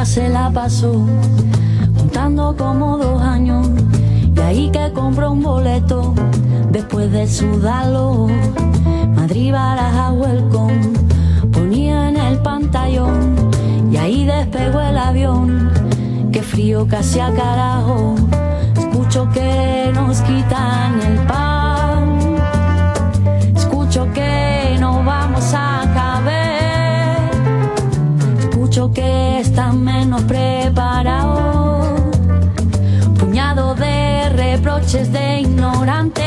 se la pasó contando como 2 años, y ahí que compró un boleto después de sudarlo. Madrid, Baraja, Welcome ponía en el pantallón, y ahí despegó el avión. Qué frío casi a carajo, escucho que nos quitan el pan, escucho que no vamos a caber, escucho que están menos preparados, puñado de reproches de ignorantes.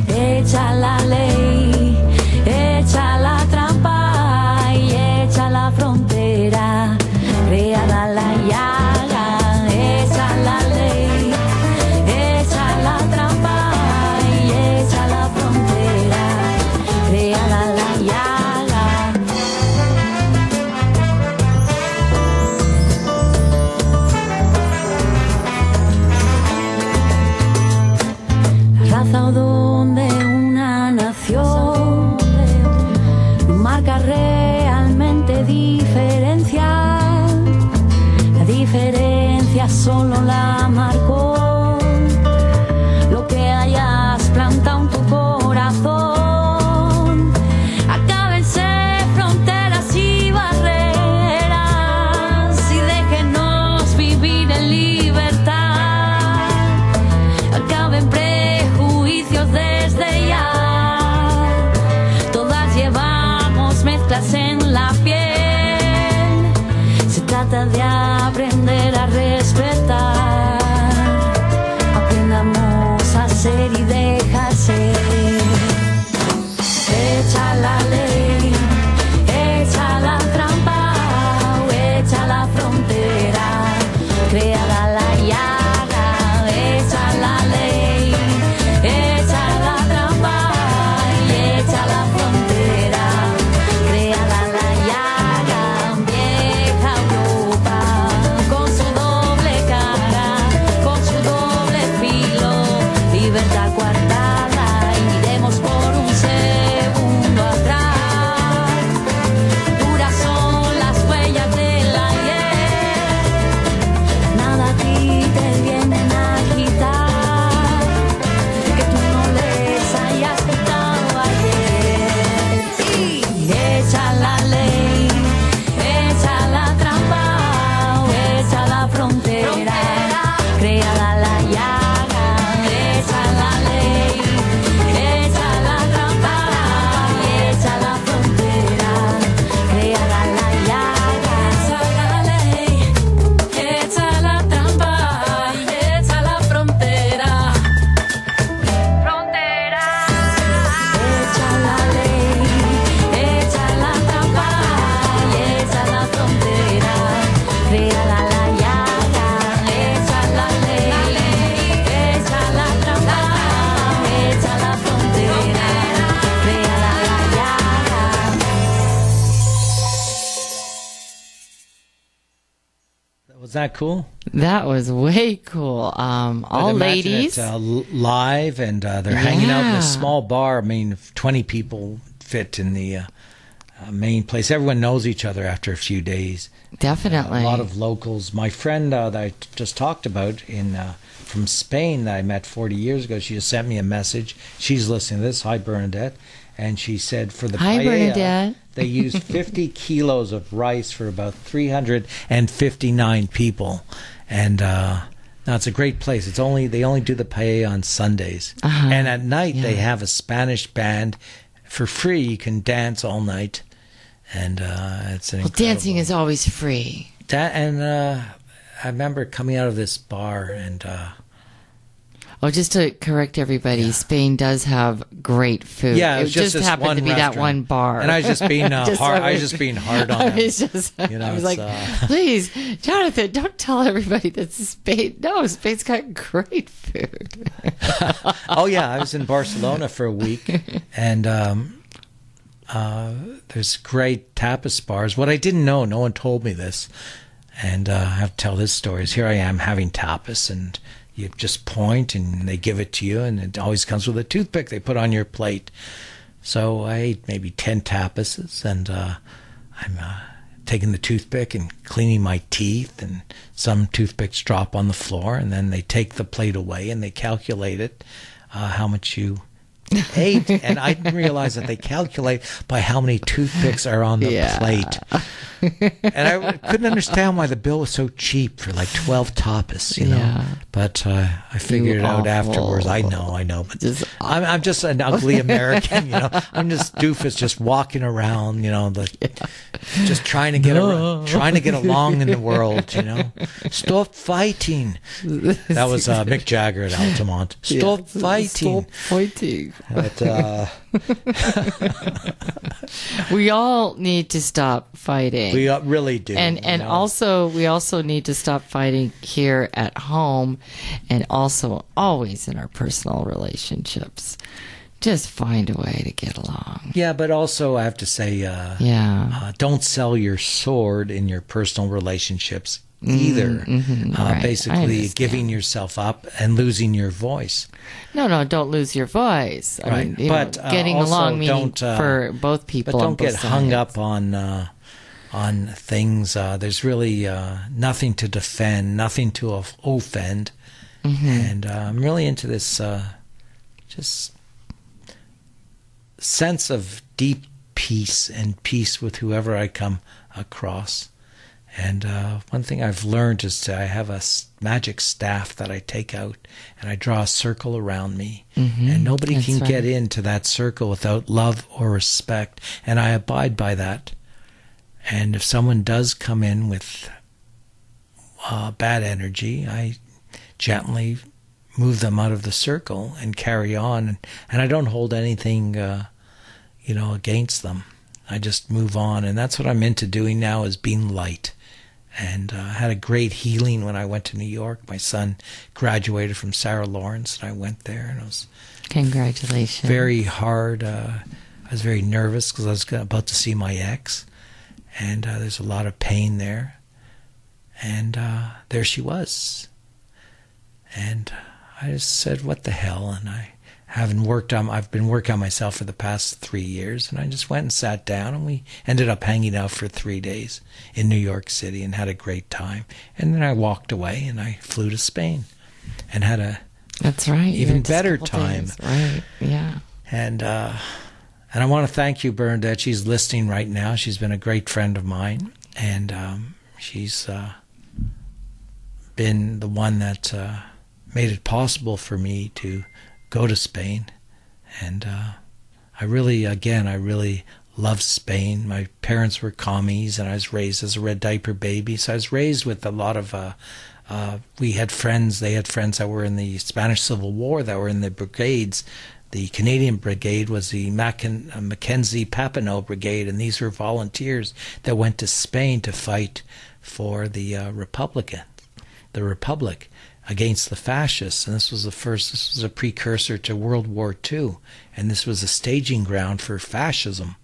Echa la ley, echa la trampa y echa la frontera, creada la llaga. Echa la ley, echa la trampa y echa la frontera, creada la llaga. La raza o don de una nación no marca realmente diferencia. La diferencia solo la marcó lo que hayas plantado en tu corazón. Acábense fronteras y barreras y déjenos vivir en libertad. Acaben prejuicios desde ya. Todas llevamos mezclas en la piel. Se trata de aprender a respetar. Aprendamos a ser y dejar ser. Echa la ley, echa la trampa, o echa la frontera, creada la llaga. Echa la ley, echa la trampa y echa la frontera, creada la llaga. Vieja Europa, con su doble cara, con su doble filo, libertad coartada, y miremos por un segundo atrás. Duras son las huellas del ayer, nada a ti te vienen a quitar, que tú no les hayas quitado ayer. Y echa la ley, echa la trampa, o echa la frontera, creada la llaga. Echa la ley, echa la trampa y echa la frontera, creada la llaga. Echa la ley, echa la trampa y echa la frontera, frontera. Echa la ley, echa la trampa y echa la frontera, creada la llaga. Echa la ley, echa la trampa, echa la frontera, creada la llaga. Was that cool? That was way cool. But All imagine ladies. it, live, and they're hanging out in Yeah. a small bar. I mean, 20 people fit in the main place. Everyone knows each other after a few days. Definitely. A lot of locals. My friend that I just talked about from Spain that I met 40 years ago, she just sent me a message. She's listening to this. Hi, Bernadette. And she said for the Hi, paella, Bernadette. they used 50 kilos of rice for about 359 people. And now it's a great place. They only do the paella on Sundays. Uh-huh. And at night they Yeah. have a Spanish band for free. You can dance all night. And it's an Well, incredible... dancing is always free. I remember coming out of this bar and Oh, just to correct everybody, Spain does have great food. yeah, it was just this happened one to be that restaurant. one bar. And I was just being Just hard. so I was just being hard on him. I was, just, You know, I was it's, like, please, Jonathan, don't tell everybody that Spain. No, Spain's got great food. Oh yeah, I was in Barcelona for a week, and there's great tapas bars. What I didn't know, no one told me this, and I have to tell this story. Is here I am having tapas, and you just point, and they give it to you, and it always comes with a toothpick they put on your plate. So I ate maybe 10 tapases, and I'm taking the toothpick and cleaning my teeth, and some toothpicks drop on the floor, and then they take the plate away and they calculate it, how much you ate. And I didn't realize that they calculate by how many toothpicks are on the plate. And I couldn't understand why the bill was so cheap for like 12 tapas, you know. Yeah. But I figured it out afterwards. I know. But I'm just an ugly American, you know. I'm just doofus, just walking around, you know, just trying to get along in the world, you know. Stop fighting. That was Mick Jagger at Altamont. Stop fighting. Stop fighting. But, we all need to stop fighting. We really do. And also, we also need to stop fighting here at home, and also always in our personal relationships. Just find a way to get along. Yeah, but also I have to say, don't sell your sword in your personal relationships either. Right. Basically giving yourself up and losing your voice. No, don't lose your voice. I mean, but getting along meaning for both people. But don't get hung up on things. There's really nothing to defend, nothing to offend. And I'm really into this just sense of deep peace and peace with whoever I come across. And one thing I've learned is I have a magic staff that I take out, and I draw a circle around me. And nobody can get into that circle without love or respect. And I abide by that. And if someone does come in with bad energy, I gently move them out of the circle and carry on. And I don't hold anything, against them. I just move on. And that's what I'm into doing now, is being light. And I had a great healing when I went to New York. My son graduated from Sarah Lawrence, and I went there, and it was congratulations. Very hard. I was very nervous because I was about to see my ex, and there's a lot of pain there. And there she was, and I just said, "What the hell?" And I've been working on myself for the past 3 years, and I just went and sat down, and we ended up hanging out for 3 days in New York City and had a great time. And then I walked away and I flew to Spain and had a even better time. Right, yeah. And I want to thank you, Bernadette. She's listening right now. She's been a great friend of mine, and she's been the one that made it possible for me to go to Spain. And I really love Spain. My parents were commies, and I was raised as a red diaper baby. So I was raised with a lot of we had friends. They had friends that were in the Spanish Civil War, that were in the brigades. The Canadian Brigade was the Mackenzie Papineau Brigade, and these were volunteers that went to Spain to fight for the Republic against the fascists. And this was a precursor to World War II, and this was a staging ground for fascism.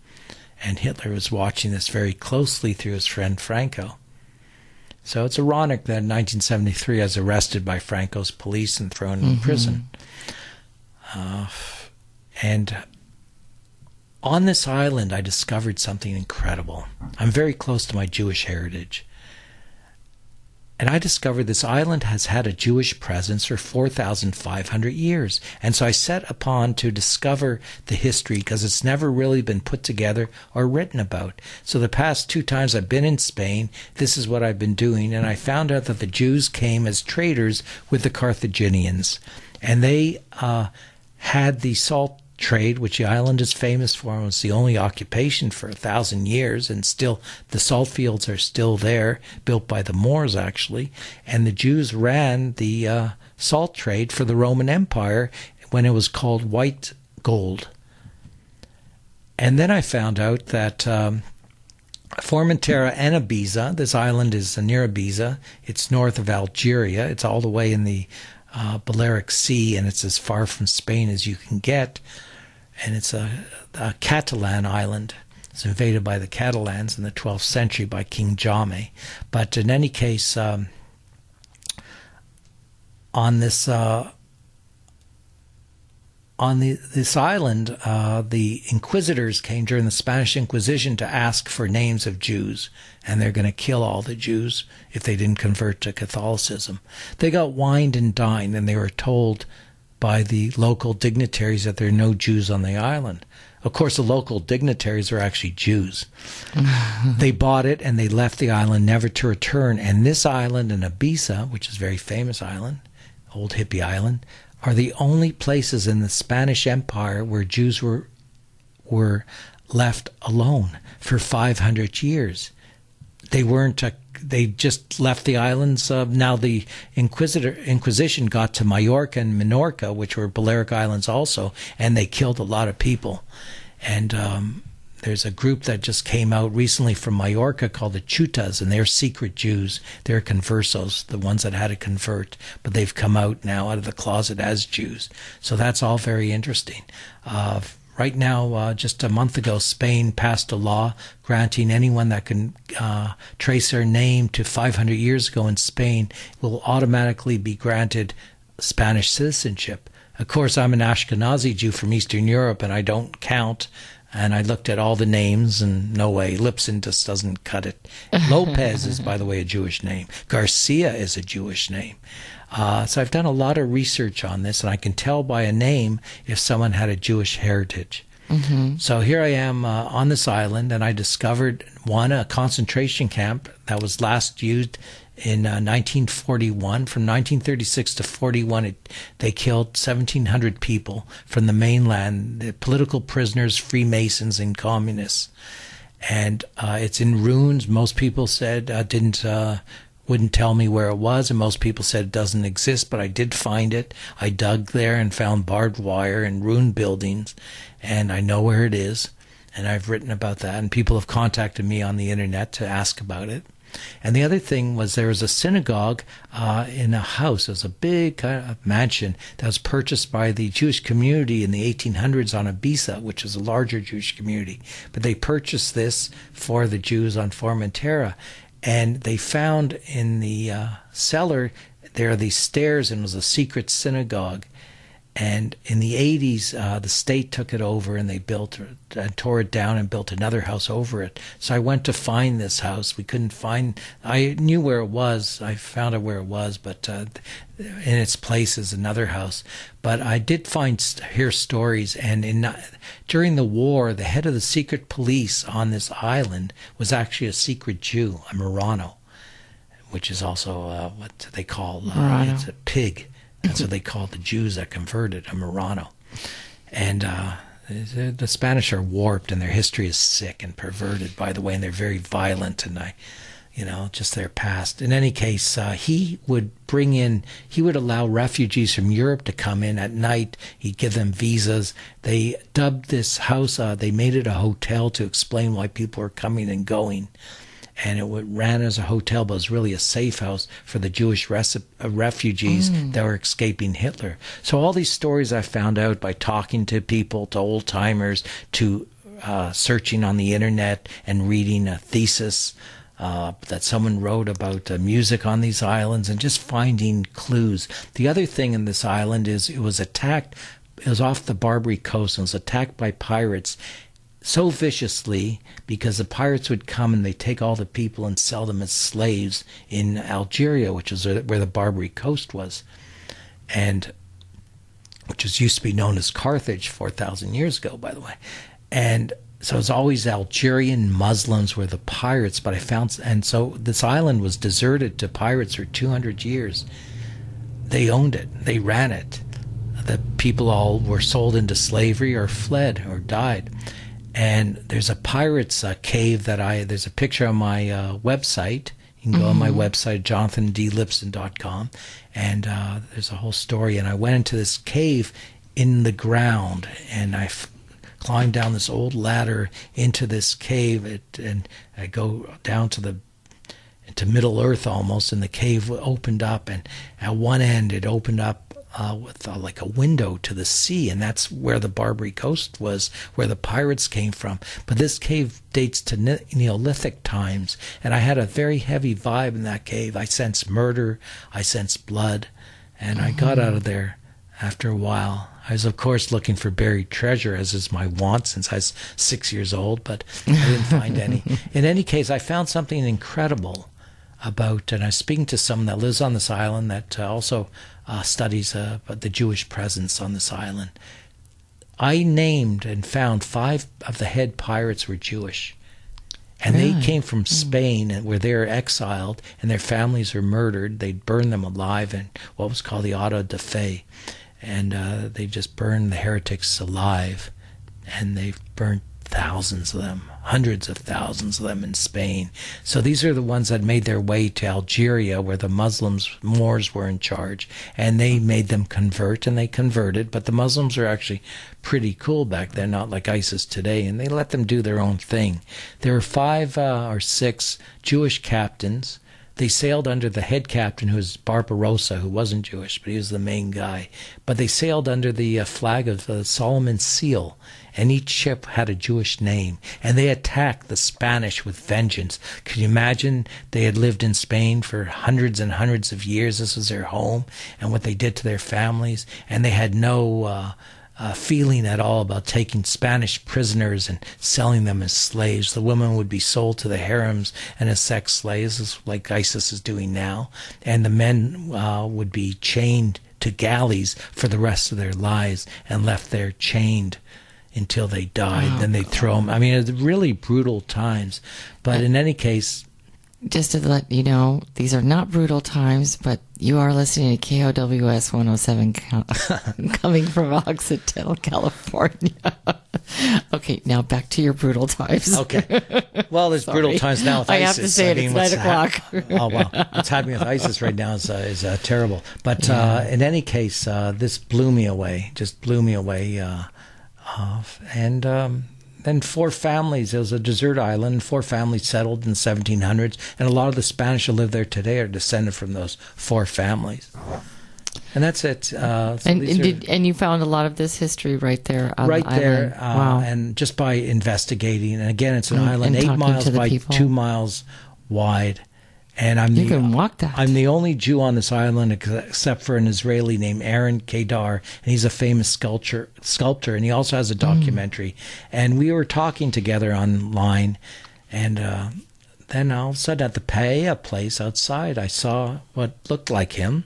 And Hitler was watching this very closely through his friend Franco. So it's ironic that in 1973 I was arrested by Franco's police and thrown in prison. And on this island I discovered something incredible. I'm very close to my Jewish heritage. And I discovered this island has had a Jewish presence for 4,500 years. And so I set upon to discover the history, because it's never really been put together or written about. So the past 2 times I've been in Spain, this is what I've been doing. And I found out that the Jews came as traders with the Carthaginians. And they had the salt trade, which the island is famous for, and was the only occupation for 1,000 years, and still the salt fields are still there, built by the Moors actually. And the Jews ran the salt trade for the Roman Empire when it was called white gold. And then I found out that Formentera and Ibiza, this island is near Ibiza, it's north of Algeria, it's all the way in the Balearic Sea, and it's as far from Spain as you can get. And it's a Catalan island. It's invaded by the Catalans in the 12th century by King Jaime. But in any case, on this on this island, the inquisitors came during the Spanish Inquisition to ask for names of Jews, and they're going to kill all the Jews if they didn't convert to Catholicism. They got wined and dined, and they were told by the local dignitaries that there are no Jews on the island. Of course, the local dignitaries are actually Jews. They bought it, and they left the island never to return. And this island and Ibiza, which is a very famous island, old hippie island, are the only places in the Spanish Empire where Jews were left alone for 500 years. They weren't. They just left the islands. Now the Inquisition got to Majorca and Minorca, which were Balearic Islands also, and they killed a lot of people. And there's a group that just came out recently from Majorca called the Chutas, and they're secret Jews. They're conversos, the ones that had to convert, but they've come out now out of the closet as Jews. So that's all very interesting. Right now, just a month ago, Spain passed a law granting anyone that can trace their name to 500 years ago in Spain will automatically be granted Spanish citizenship. Of course, I'm an Ashkenazi Jew from Eastern Europe, and I don't count. And I looked at all the names, and no way. Lipsin just doesn't cut it. Lopez is, by the way, a Jewish name. Garcia is a Jewish name. So I've done a lot of research on this, and I can tell by a name if someone had a Jewish heritage. Mm-hmm. So here I am on this island, and I discovered, a concentration camp that was last used in 1941. From 1936 to 41, they killed 1,700 people from the mainland, the political prisoners, Freemasons, and communists. And it's in ruins. Most people said wouldn't tell me where it was, and most people said it doesn't exist, but I did find it. I dug there and found barbed wire and ruined buildings, and I know where it is, and I've written about that, and people have contacted me on the internet to ask about it. And the other thing was there was a synagogue in a house. It was a big kind of mansion that was purchased by the Jewish community in the 1800s on Ibiza, which is a larger Jewish community. But they purchased this for the Jews on Formentera. And they found in the cellar, there are these stairs, and it was a secret synagogue. And in the 80s, the state took it over, and they tore it down and built another house over it. So I went to find this house. We couldn't find, I knew where it was. I found out where it was, but in its place is another house. But I did hear stories, and during the war, the head of the secret police on this island was actually a secret Jew, a Marrano, which is also what they call, it's a pig. That's what they called the Jews that converted, a Marrano. And the Spanish are warped, and their history is sick and perverted, by the way, and they're very violent, and just their past. In any case, he would allow refugees from Europe to come in at night. He'd give them visas. They dubbed this house, they made it a hotel to explain why people were coming and going. And it ran as a hotel, but it was really a safe house for the Jewish refugees that were escaping Hitler. So all these stories I found out by talking to people, to old-timers, to searching on the internet and reading a thesis that someone wrote about music on these islands, and just finding clues. The other thing in this island is it was off the Barbary coast, and it was attacked by pirates so viciously because the pirates would come and they take all the people and sell them as slaves in Algeria, which is where the Barbary coast was, and which used to be known as Carthage 4,000 years ago, by the way. And so it's always Algerian Muslims were the pirates, but and so this island was deserted to pirates for 200 years. They owned it. They ran it. The people all were sold into slavery or fled or died. And there's a pirate's cave there's a picture on my website. You can go on my website, jonathondlipsin.com, and there's a whole story. And I went into this cave in the ground, and I climbed down this old ladder into this cave, and I go down into Middle Earth almost, and the cave opened up, and at one end it opened up with like a window to the sea, and that's where the Barbary coast was, where the pirates came from. But this cave dates to Neolithic times, and I had a very heavy vibe in that cave. I sensed murder, I sensed blood, and I got out of there after a while. I was, of course, looking for buried treasure, as is my want since I was 6 years old, but I didn't find any. In any case, I found something incredible about, and I was speaking to someone that lives on this island that also studies the Jewish presence on this island. I named and found 5 of the head pirates were Jewish. And really? They came from Spain, and where they were exiled, and their families were murdered. They'd burn them alive in what was called the auto da fe. And they just burned the heretics alive. And they've burnt thousands of them, hundreds of thousands of them in Spain. So these are the ones that made their way to Algeria, where the Moors were in charge, and they made them convert, and they converted. But the Muslims were actually pretty cool back then, not like ISIS today, and they let them do their own thing. There were 5 or 6 Jewish captains. They sailed under the head captain, who was Barbarossa, who wasn't Jewish, but he was the main guy. But they sailed under the flag of the Solomon Seal, and each ship had a Jewish name. And they attacked the Spanish with vengeance. Can you imagine? They had lived in Spain for hundreds and hundreds of years. This was their home, and what they did to their families. And they had no feeling at all about taking Spanish prisoners and selling them as slaves. The women would be sold to the harems and as sex slaves, like ISIS is doing now. And the men would be chained to galleys for the rest of their lives and left there chained until they died. Then they'd throw them. I mean, it's really brutal times. But in any case... Just to let you know, these are not brutal times, but you are listening to KOWS 107 coming from Occidental, California. Okay, now back to your brutal times. Okay. Well, there's brutal times now with ISIS. I have to say it's 9 o'clock. Oh, wow. What's happening with ISIS right now is terrible. But in any case, this blew me away, just blew me away. Then 4 families, it was a desert island, 4 families settled in the 1700s, and a lot of the Spanish who live there today are descended from those 4 families. And that's it. So and you found a lot of this history right there on right the island. there, Wow. and just by investigating. And again, it's an island 8 miles by people. 2 miles wide. And you can walk that. I'm the only Jew on this island except for an Israeli named Aaron Kedar, and he's a famous sculptor, and he also has a documentary. And we were talking together online, and then all of a sudden at the paella place outside, I saw what looked like him,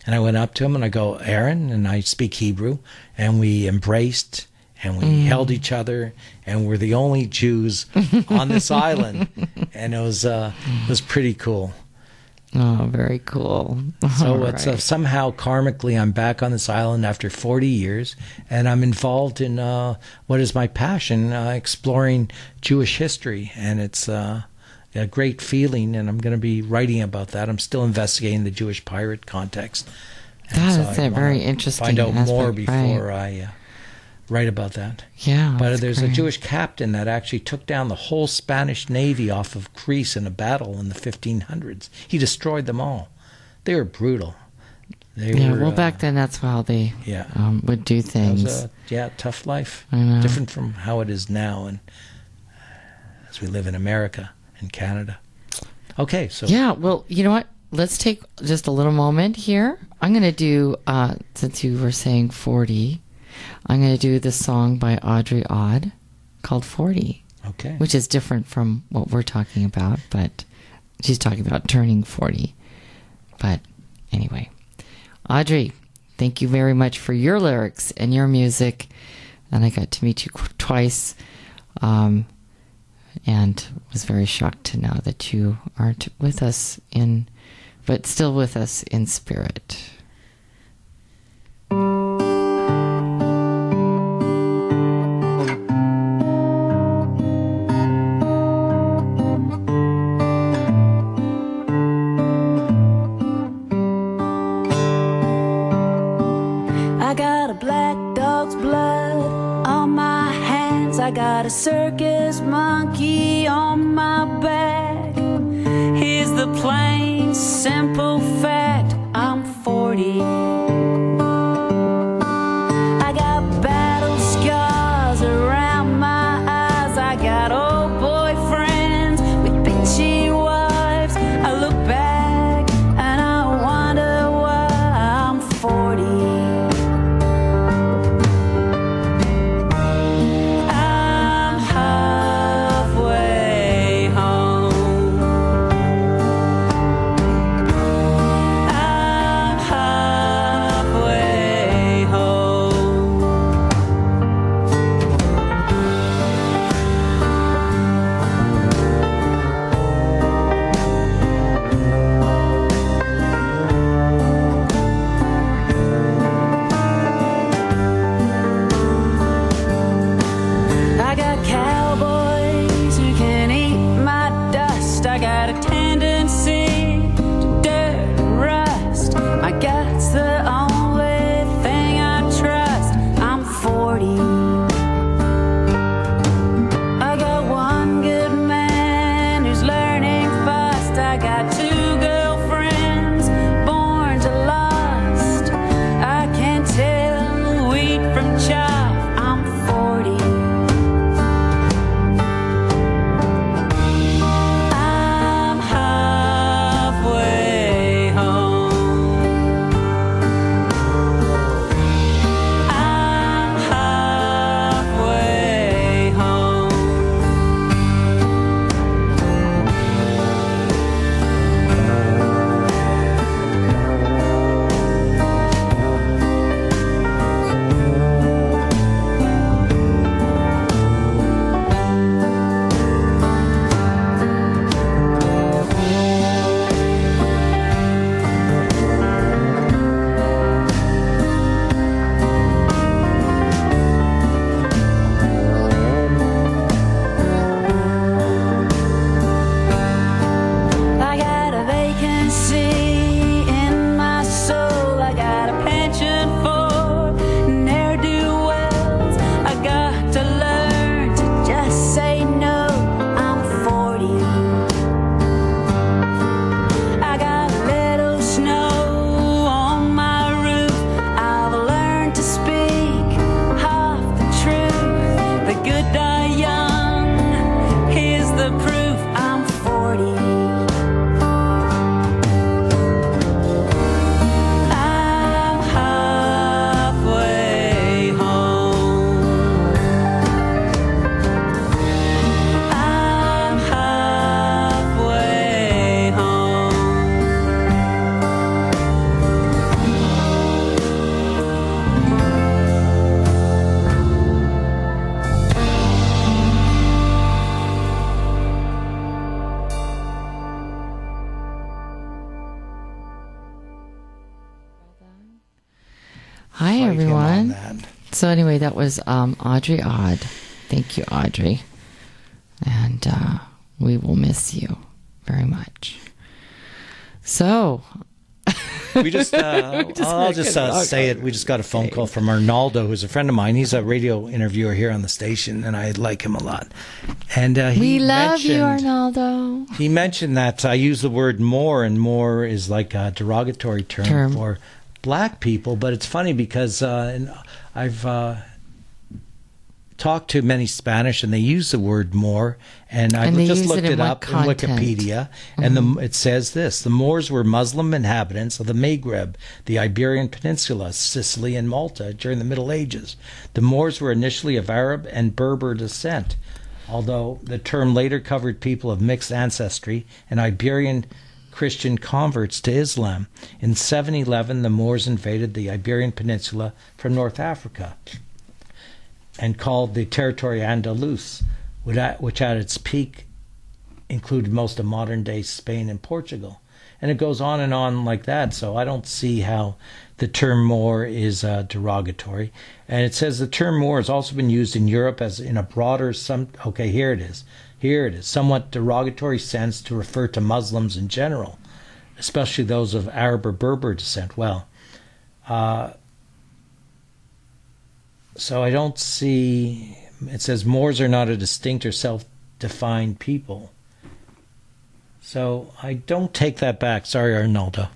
and I went up to him and I go, Aaron, and I speak Hebrew, and we embraced. And we held each other, and we're the only Jews on this island, and it was pretty cool. Oh, very cool. So it's somehow karmically I'm back on this island after 40 years, and I'm involved in what is my passion, exploring Jewish history, and it's a great feeling, and I'm going to be writing about that. I'm still investigating the Jewish pirate context. That's a very interesting find out aspect, more before right. I write about that. Yeah. But there's great. a Jewish captain that actually took down the whole Spanish Navy off of Greece in a battle in the 1500s. He destroyed them all. They were brutal. Well, back then that's how they would do things. It was a tough life. I know. Different from how it is now, and as we live in America and Canada. Okay, so... Yeah, well, you know what? Let's take just a little moment here. I'm going to do, since you were saying 40... I'm going to do the song by Audrey Odd called 40. Okay. Which is different from what we're talking about, but she's talking about turning 40. But anyway, Audrey, thank you very much for your lyrics and your music. And I got to meet you twice, and was very shocked to know that you aren't with us but still with us in spirit. I got a circus monkey on my back. Here's the plain, simple fact, I'm 40. I got battle scars around my eyes. I got old boyfriends with bitchy wives. I look back and I wonder why I'm 40. Hi, fight him on everyone. that. So anyway, that was Audrey Odd. Thank you, Audrey. And we will miss you very much. So... We just, I'll just say it. We just got a phone call from Arnaldo, who's a friend of mine. He's a radio interviewer here on the station, and I like him a lot. And we love you, Arnaldo. He mentioned that I use the word more, and more is like a derogatory term for black people. But it's funny because I've talked to many Spanish, and they use the word more, and I just looked it up in Wikipedia, and it says this: the Moors were Muslim inhabitants of the Maghreb, the Iberian Peninsula, Sicily, and Malta during the Middle Ages. The Moors were initially of Arab and Berber descent, although the term later covered people of mixed ancestry and Iberian Christian converts to Islam. In 711, the Moors invaded the Iberian Peninsula from North Africa and called the territory Andalus, which at its peak included most of modern-day Spain and Portugal. And it goes on and on like that, so I don't see how the term Moor is derogatory. And it says the term Moor has also been used in Europe as in a broader, here it is, somewhat derogatory sense to refer to Muslims in general, especially those of Arab or Berber descent. So I don't see, it says Moors are not a distinct or self-defined people. So I don't take that back. Sorry, Arnaldo.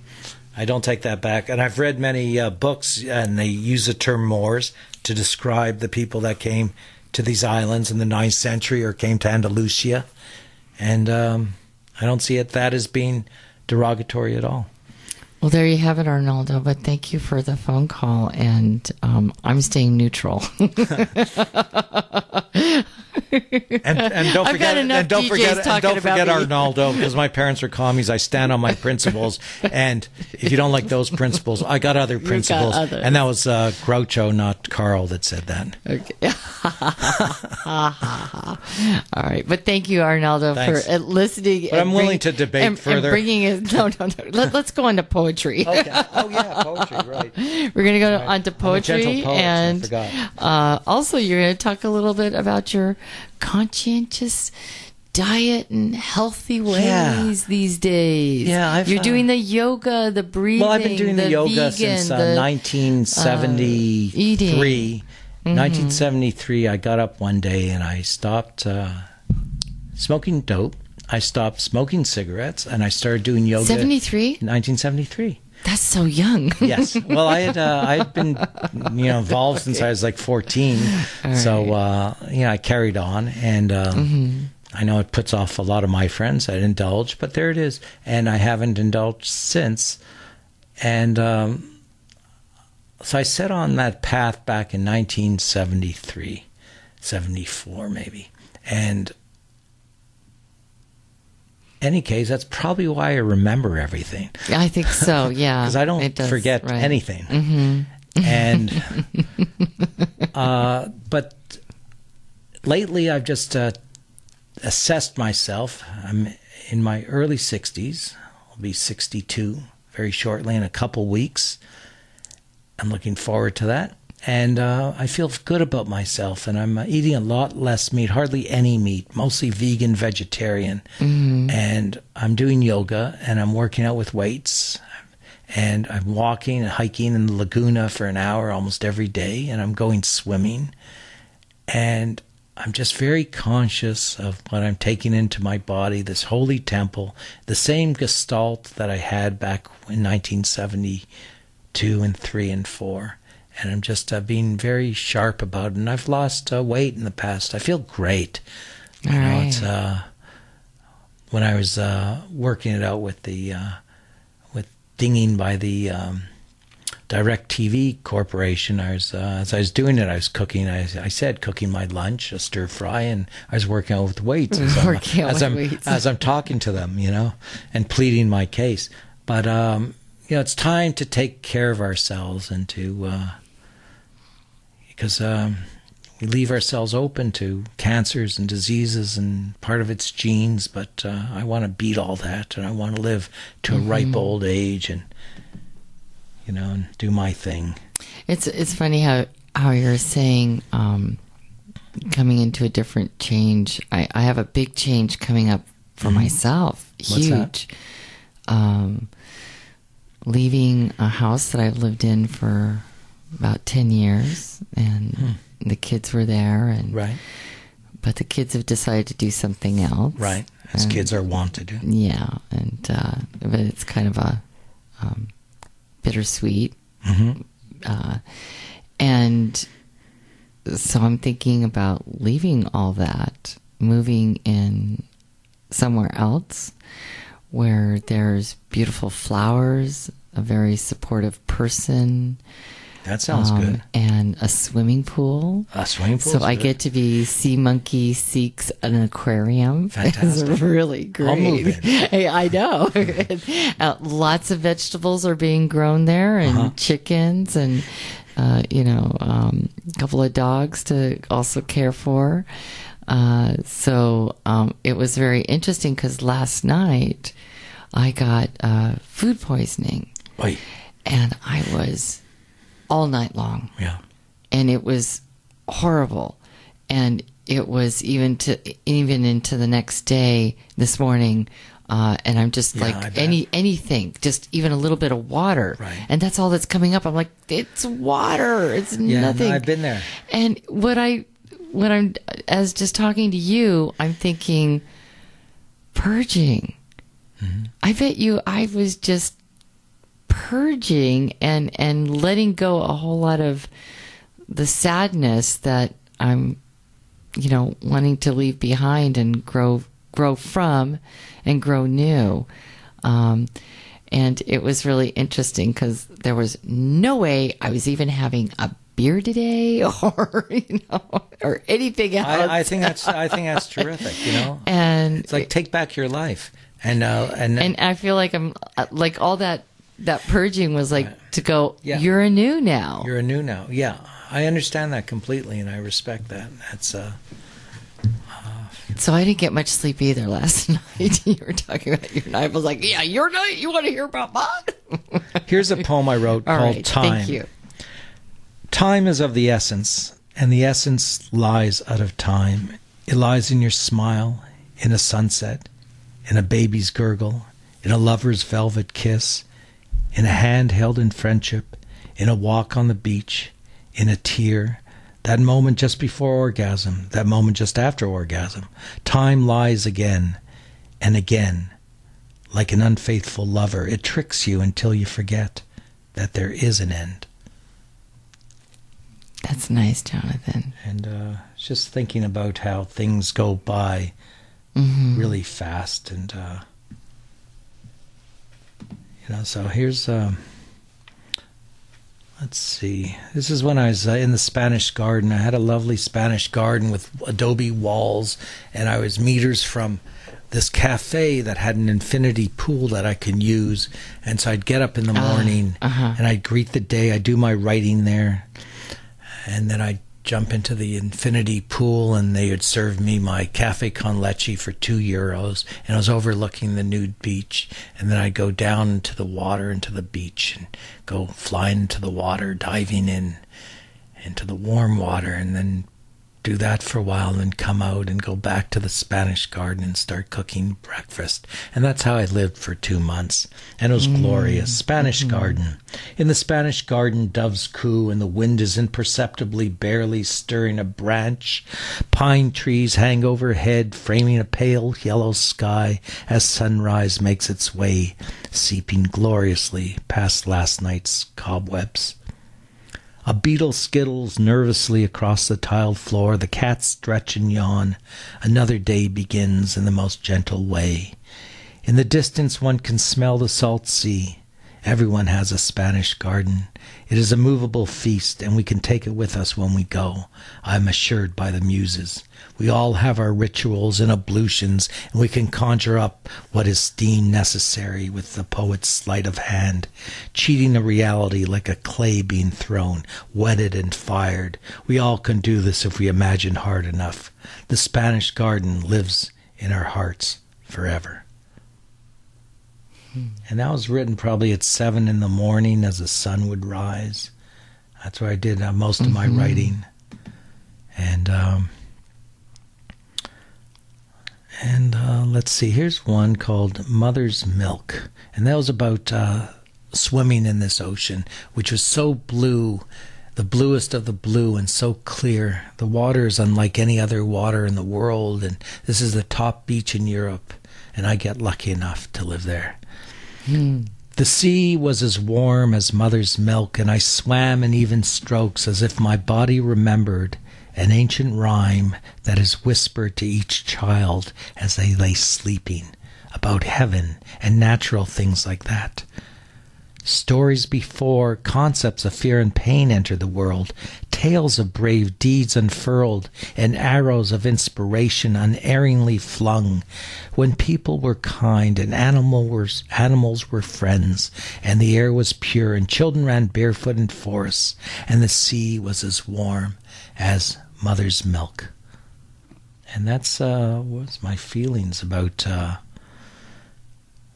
I don't take that back. And I've read many books, and they use the term Moors to describe the people that came to these islands in the 9th century or came to Andalusia. And I don't see that as being derogatory at all. Well, there you have it, Arnaldo. But thank you for the phone call, and I'm staying neutral. and don't forget Arnaldo, because my parents are commies. I stand on my principles, and if you don't like those principles, I got other principles. And that was Groucho, not Carl, that said that. Okay. All right, but thank you, Arnaldo, for listening. But I'm willing to debate further. And bringing it. No. Let's go into poetry. Okay. Oh yeah, poetry. Right. We're going to go on to poetry, and also you're going to talk a little bit about your conscientious diet and healthy ways these days. Yeah, you're doing the yoga, the breathing. Well, I've been doing the yoga vegan, since 1973. Eating. 1973, I got up one day and I stopped smoking dope. I stopped smoking cigarettes and I started doing yoga. 73? 1973. That's so young. Yes. Well, I had been involved since I was like 14. Right. So I carried on, and I know it puts off a lot of my friends. I'd indulge, but there it is, and I haven't indulged since. And so I set on that path back in 1973, 74 maybe, and any case, that's probably why I remember everything. I think so, yeah. Because I don't forget anything. And but lately I've just assessed myself. I'm in my early 60s. I'll be 62 very shortly, in a couple weeks. I'm looking forward to that. And I feel good about myself, and I'm eating a lot less meat, hardly any meat, mostly vegan, vegetarian. And I'm doing yoga, and I'm working out with weights, and I'm walking and hiking in the Laguna for an hour almost every day, and I'm going swimming. And I'm just very conscious of what I'm taking into my body, this holy temple, the same gestalt that I had back in 1972 and 3 and 4. And I'm just being very sharp about it. And I've lost weight in the past. I feel great. All right. It's, when I was working it out with with dinging by the Direct TV Corporation, as I was doing it, I was cooking. I said cooking my lunch, a stir fry, and I was working out with weights as I'm talking to them, and pleading my case. But it's time to take care of ourselves and to. Because we leave ourselves open to cancers and diseases, and part of it's genes, but I want to beat all that, and I want to live to a ripe old age. And and do my thing. It's funny how you're saying coming into a different change. I have a big change coming up for myself. Huge. Leaving a house that I've lived in for about 10 years, and the kids were there, and but the kids have decided to do something else. Right, as kids are wont to do. Yeah, and but it's kind of a bittersweet. And so I'm thinking about leaving all that, moving in somewhere else where there's beautiful flowers, a very supportive person. That sounds good. And a swimming pool. A swimming pool. So I get to be sea monkey seeks an aquarium. Fantastic. It's really great. I'll move in. Hey, I know. Lots of vegetables are being grown there, and chickens, and a couple of dogs to also care for. So it was very interesting because last night I got food poisoning. Oy. And I was all night long. Yeah. And it was horrible. And it was even into the next day, this morning, and I'm just like anything, just even a little bit of water. Right. And that's all that's coming up. I'm like, it's water. It's nothing. No, I've been there. And when I'm as just talking to you, I'm thinking purging. I bet I was just purging and letting go a whole lot of the sadness that I'm, wanting to leave behind and grow from and grow new. And it was really interesting because there was no way I was even having a beer today or or anything else. I think that's terrific. And it's like take back your life. And I feel like I'm like all that purging was like to go. Yeah. You're anew now. You're anew now. Yeah, I understand that completely, and I respect that. That's So I didn't get much sleep either last night. You were talking about your night. I was like, yeah, your night. You want to hear about mine? Here's a poem I wrote called Time. Thank you. Time is of the essence, and the essence lies out of time. It lies in your smile, in a sunset, in a baby's gurgle, in a lover's velvet kiss, in a hand held in friendship, in a walk on the beach, in a tear, that moment just before orgasm, that moment just after orgasm. Time lies again and again. Like an unfaithful lover, it tricks you until you forget that there is an end. That's nice, Jonathan. And just thinking about how things go by really fast, and so here's let's see, this is when I was in the Spanish garden. I had a lovely Spanish garden with adobe walls, and I was meters from this cafe that had an infinity pool that I could use. And so I'd get up in the morning and I'd greet the day. I'd do my writing there, and then I'd jump into the infinity pool, and they would serve me my cafe con leche for €2, and I was overlooking the nude beach. And then I'd go down into the water, into the beach, and go flying into the water, diving into the warm water, and then do that for a while, and then come out and go back to the Spanish garden and start cooking breakfast. And that's how I lived for 2 months. And it was glorious. Spanish garden. In the Spanish garden, doves coo, and the wind is imperceptibly barely stirring a branch. Pine trees hang overhead, framing a pale yellow sky as sunrise makes its way, seeping gloriously past last night's cobwebs. A beetle skittles nervously across the tiled floor. The cats stretch and yawn. Another day begins in the most gentle way. In the distance one can smell the salt sea. Everyone has a Spanish garden. It is a movable feast, and we can take it with us when we go, I am assured by the muses. We all have our rituals and ablutions, and we can conjure up what is deemed necessary with the poet's sleight of hand, cheating a reality like a clay being thrown, wetted and fired. We all can do this if we imagine hard enough. The Spanish garden lives in our hearts forever. And that was written probably at 7 in the morning as the sun would rise. That's where I did most of my writing. And let's see, here's one called Mother's Milk. And that was about swimming in this ocean, which was so blue, the bluest of the blue, and so clear. The water is unlike any other water in the world, and this is the top beach in Europe, and I get lucky enough to live there. The sea was as warm as mother's milk, and I swam in even strokes as if my body remembered an ancient rhyme that is whispered to each child as they lay sleeping about heaven and natural things like that. Stories before concepts of fear and pain enter the world, tales of brave deeds unfurled, and arrows of inspiration unerringly flung. When people were kind and animals were friends, and the air was pure, and children ran barefoot in forests, and the sea was as warm as mother's milk. And that's what's my feelings about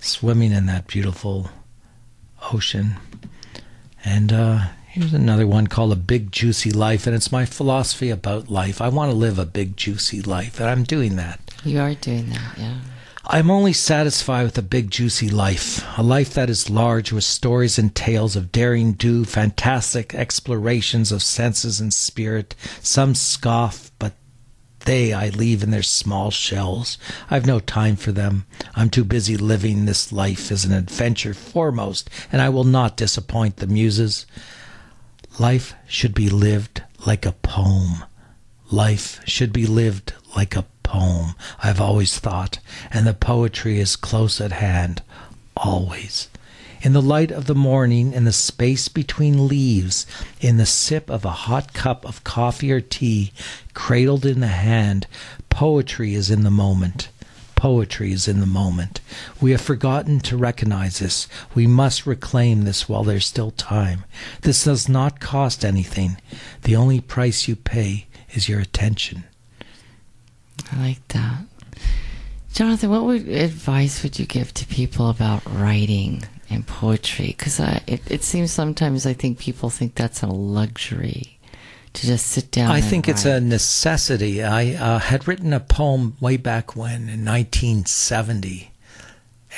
swimming in that beautiful ocean. And here's another one called A Big Juicy Life, and it's my philosophy about life. I want to live a big juicy life, and I'm doing that. You are doing that, yeah. I'm only satisfied with a big juicy life, a life that is large with stories and tales of daring do, fantastic explorations of senses and spirit. Some scoff, but they I leave in their small shells. I've no time for them. I'm too busy living this life as an adventure foremost, and I will not disappoint the muses. Life should be lived like a poem. Life should be lived like a poem, I've always thought, and the poetry is close at hand, always. In the light of the morning, in the space between leaves, in the sip of a hot cup of coffee or tea, cradled in the hand, poetry is in the moment. Poetry is in the moment. We have forgotten to recognize this. We must reclaim this while there's still time. This does not cost anything. The only price you pay is your attention. I like that. Jonathan, what advice would you give to people about writing and poetry? Because it seems sometimes I think people think that's a luxury to just sit down I and think it's write. a necessity. I had written a poem way back when, in 1970,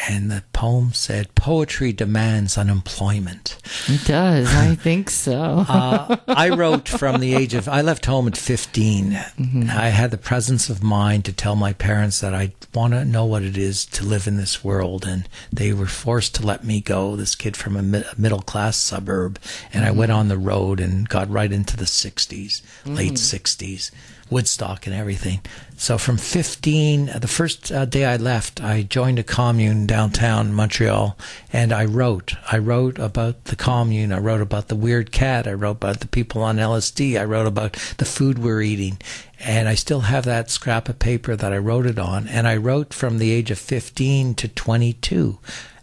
and the poem said, "Poetry demands unemployment." It does. I think so. I wrote from the age of, I left home at 15. Mm-hmm. I had the presence of mind to tell my parents that I want to know what it is to live in this world, and they were forced to let me go, this kid from a middle-class suburb, and I went on the road and got right into the 60s, late 60s. Woodstock and everything. So from 15, the first day I left, I joined a commune downtown Montreal, and I wrote. I wrote about the commune. I wrote about the weird cat. I wrote about the people on LSD. I wrote about the food we're eating. And I still have that scrap of paper that I wrote it on. And I wrote from the age of 15 to 22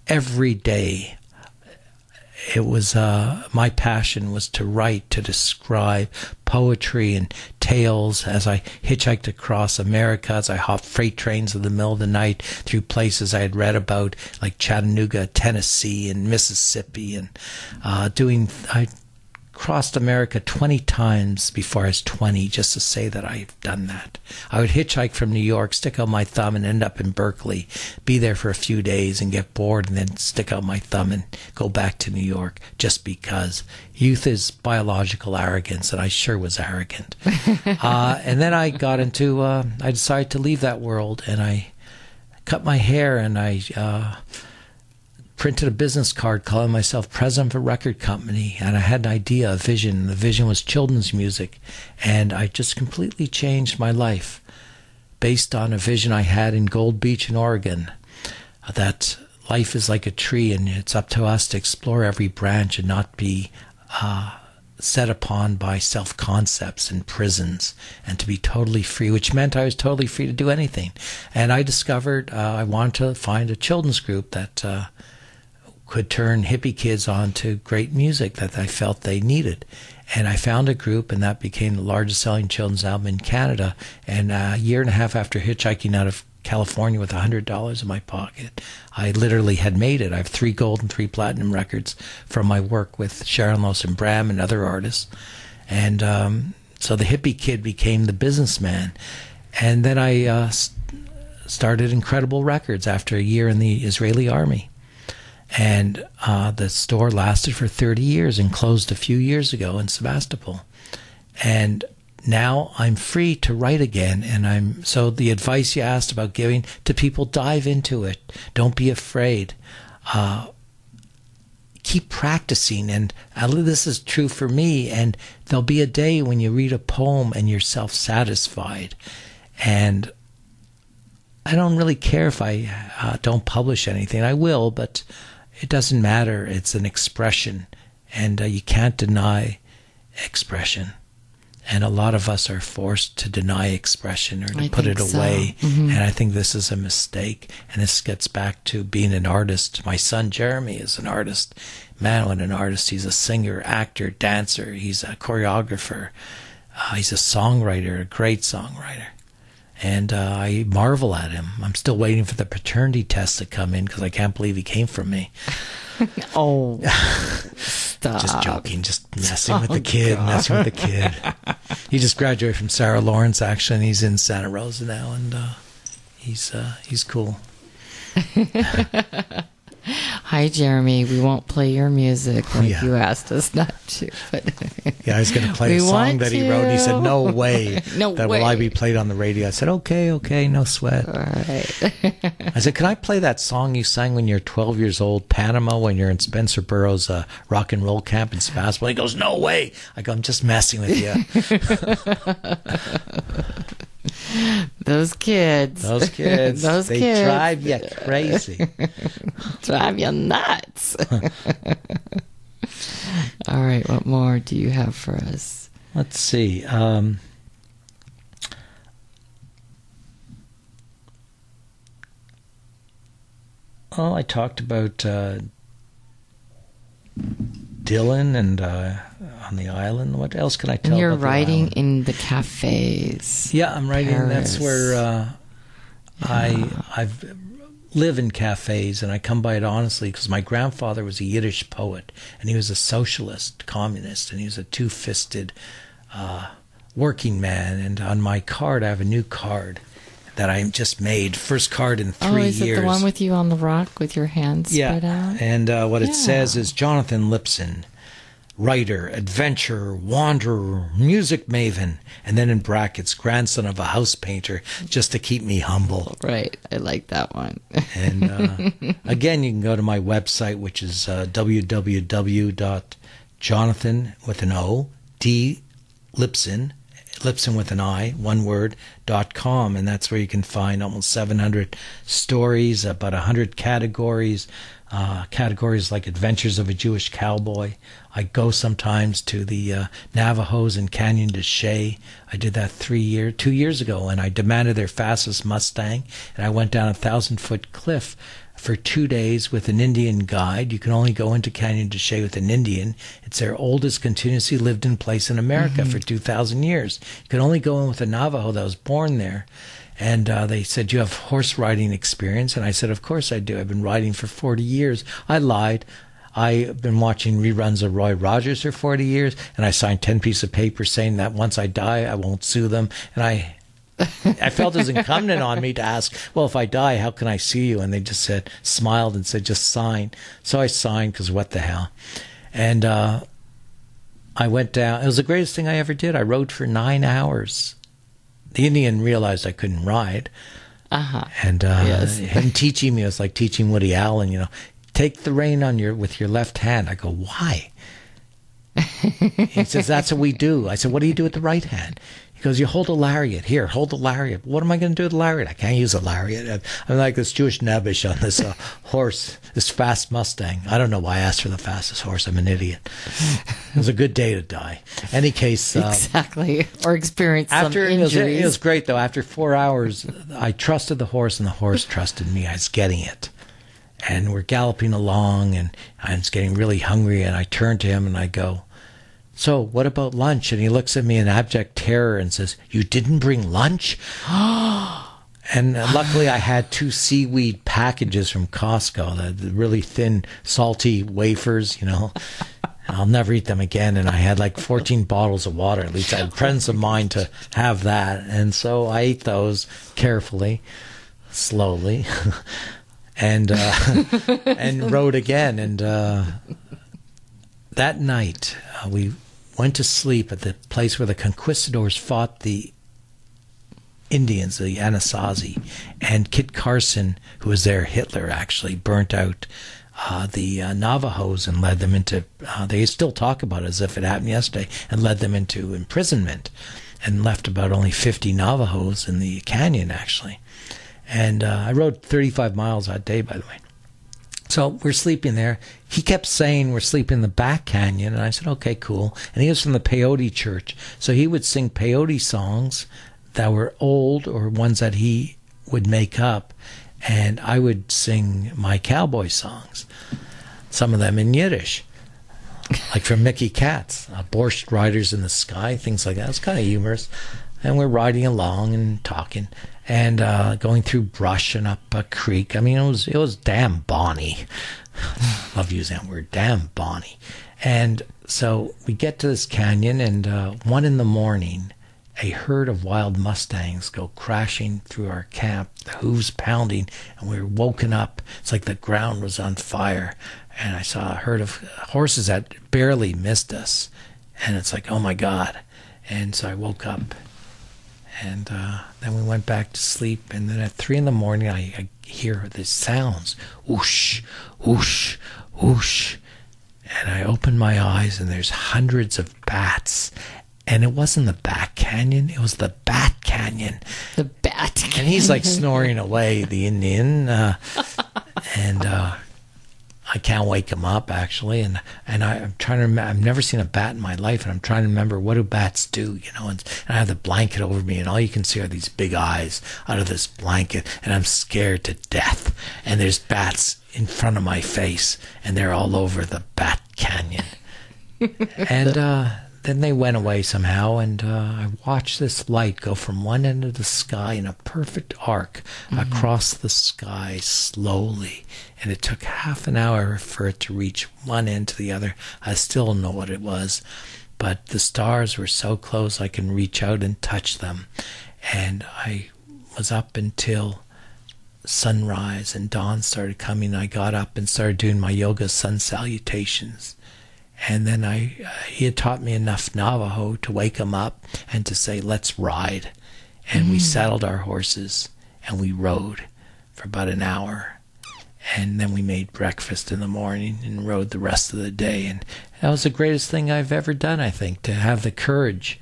every day. It was my passion was to write, to describe poetry and tales as I hitchhiked across America, as I hopped freight trains in the middle of the night through places I had read about, like Chattanooga, Tennessee, and Mississippi, and I crossed America 20 times before I was 20, just to say that I've done that. I would hitchhike from New York, stick out my thumb, and end up in Berkeley, be there for a few days and get bored, and then stick out my thumb and go back to New York, just because. Youth is biological arrogance, and I sure was arrogant. And then I got into, I decided to leave that world, and I cut my hair, and I printed a business card calling myself president of a record company, and I had an idea, a vision. The vision was children's music, and I just completely changed my life based on a vision I had in Gold Beach in Oregon, that life is like a tree, and it's up to us to explore every branch and not be set upon by self-concepts and prisons, and to be totally free, which meant I was totally free to do anything. And I discovered I wanted to find a children's group that could turn hippie kids on to great music that I felt they needed. And I found a group, and that became the largest selling children's album in Canada. And a year and a half after hitchhiking out of California with $100 in my pocket. I literally had made it. I have 3 gold and 3 platinum records from my work with Sharon Lois and Bram and other artists. And so the hippie kid became the businessman. And then I started Incredible Records after a year in the Israeli army. And the store lasted for 30 years and closed a few years ago in Sebastopol. And now I'm free to write again. And so the advice you asked about giving to people, dive into it. Don't be afraid. Keep practicing. And this is true for me. And there'll be a day when you read a poem and you're self-satisfied. And I don't really care if I don't publish anything. I will, but it doesn't matter. It's an expression, and you can't deny expression. And a lot of us are forced to deny expression or to put it away. So. Mm-hmm. And I think this is a mistake. And this gets back to being an artist. My son Jeremy is an artist. Man, what an artist. He's a singer, actor, dancer. He's a choreographer. He's a songwriter, a great songwriter. And I marvel at him. I'm still waiting for the paternity test to come in because I can't believe he came from me. Oh, stop. Just joking, just messing with the kid. He just graduated from Sarah Lawrence, actually, and he's in Santa Rosa now, and he's cool. Hi, Jeremy. We won't play your music like you asked us not to. But I was going to play a song that he wrote. And he said, "No way, will I be played on the radio." I said, "Okay, no sweat." All right. I said, "Can I play that song you sang when you're 12 years old, Panama, when you're in Spencer Burroughs' rock and roll camp in Sebastopol?" He goes, "No way." I go, "I'm just messing with you." Those kids, they drive you crazy. Drive you nuts. All right, what more do you have for us? Let's see. I talked about Dylan and on the island. What else can I tell? You're about writing in the cafes. Yeah, I'm writing. Paris. That's where I live in cafes, and I come by it honestly because my grandfather was a Yiddish poet, and he was a socialist, communist, and he was a two-fisted working man. And on my card, I have a new card that I just made. First card in 3 years. Oh, is it the one with you on the rock with your hands spread out? And what it says is Jonathon Lipsin, writer, adventurer, wanderer, music maven, and then in brackets, grandson of a house painter, just to keep me humble. Right. I like that one. And again, you can go to my website, which is www.jonathan with an O, D Lipsin, Lipsin with an I, one word, .com, and that's where you can find almost 700 stories, about 100 categories, categories like Adventures of a Jewish Cowboy. I go sometimes to the Navajos in Canyon de Chelly. I did that 2 years ago, and I demanded their fastest Mustang, and I went down a 1,000-foot cliff for 2 days with an Indian guide. You can only go into Canyon de Chelly with an Indian. It's their oldest continuously lived in place in America for 2,000 years. You can only go in with a Navajo that was born there. And they said, "You have horse riding experience?" And I said, "Of course I do. I've been riding for 40 years. I lied. I've been watching reruns of Roy Rogers for 40 years, and I signed 10 pieces of paper saying that once I die, I won't sue them. And I felt it was incumbent on me to ask, well, if I die, how can I sue you? And they just smiled and said, just sign. So I signed because what the hell. And I went down. It was the greatest thing I ever did. I rode for 9 hours. The Indian realized I couldn't ride. And him teaching me was like teaching Woody Allen, take the rein with your left hand. I go, why? He says, that's what we do. I said, what do you do with the right hand? He goes, you hold a lariat. Here, hold the lariat. What am I going to do with the lariat? I can't use a lariat. I'm like this Jewish nebbish on this horse, this fast Mustang. I don't know why I asked for the fastest horse. I'm an idiot. It was a good day to die. Any case. Exactly. Or experience some injuries. It was great, though. After 4 hours, I trusted the horse, and the horse trusted me. I was getting it. And we're galloping along, and I was getting really hungry, and I turn to him, and I go, so what about lunch? And he looks at me in abject terror and says, you didn't bring lunch? And luckily I had 2 seaweed packages from Costco, the really thin, salty wafers, you know. I'll never eat them again. And I had like 14 bottles of water. At least I had friends of mine to have that. And so I ate those carefully, slowly, and rode again. And that night we went to sleep at the place where the conquistadors fought the Indians, the Anasazi. And Kit Carson, who was there, Hitler actually, burnt out the Navajos and led them into, they still talk about it as if it happened yesterday, and led them into imprisonment and left about only 50 Navajos in the canyon, actually. And I rode 35 miles that day, by the way. So we're sleeping there. He kept saying we're sleeping in the back canyon, and I said, okay, cool. And he was from the peyote church, so he would sing peyote songs that were old or ones that he would make up, and I would sing my cowboy songs, some of them in Yiddish, like from Mickey Katz, Borscht Riders in the Sky, things like that. It's kind of humorous. And we're riding along and talking and going through brush and up a creek. I mean, it was damn bonny. Love using that word, damn bonny. And so we get to this canyon, and 1 a.m, a herd of wild mustangs go crashing through our camp, the hooves pounding, and we were woken up. It's like the ground was on fire. And I saw a herd of horses that barely missed us. And it's like, oh my God. And so I woke up. And then we went back to sleep. And then at 3 a.m, I hear these sounds. Whoosh, whoosh, whoosh. And I open my eyes, and there's hundreds of bats. And it wasn't the Bat Canyon, it was the Bat Canyon. The Bat Canyon. And he's like snoring away, the Indian. And I can't wake him up, actually. And I'm trying to remember, I've never seen a bat in my life, and I'm trying to remember, what do bats do, you know? And I have the blanket over me, and all you can see are these big eyes out of this blanket, and I'm scared to death. And there's bats in front of my face, and they're all over the Bat Canyon. And then they went away somehow, and I watched this light go from one end of the sky in a perfect arc across the sky slowly. And it took half an hour for it to reach one end to the other. I still don't know what it was, but the stars were so close I can reach out and touch them. And I was up until sunrise, and dawn started coming. I got up and started doing my yoga sun salutations. And then he had taught me enough Navajo to wake him up and to say, let's ride. And we saddled our horses, and we rode for about an hour. And then we made breakfast in the morning and rode the rest of the day. And that was the greatest thing I've ever done, I think, to have the courage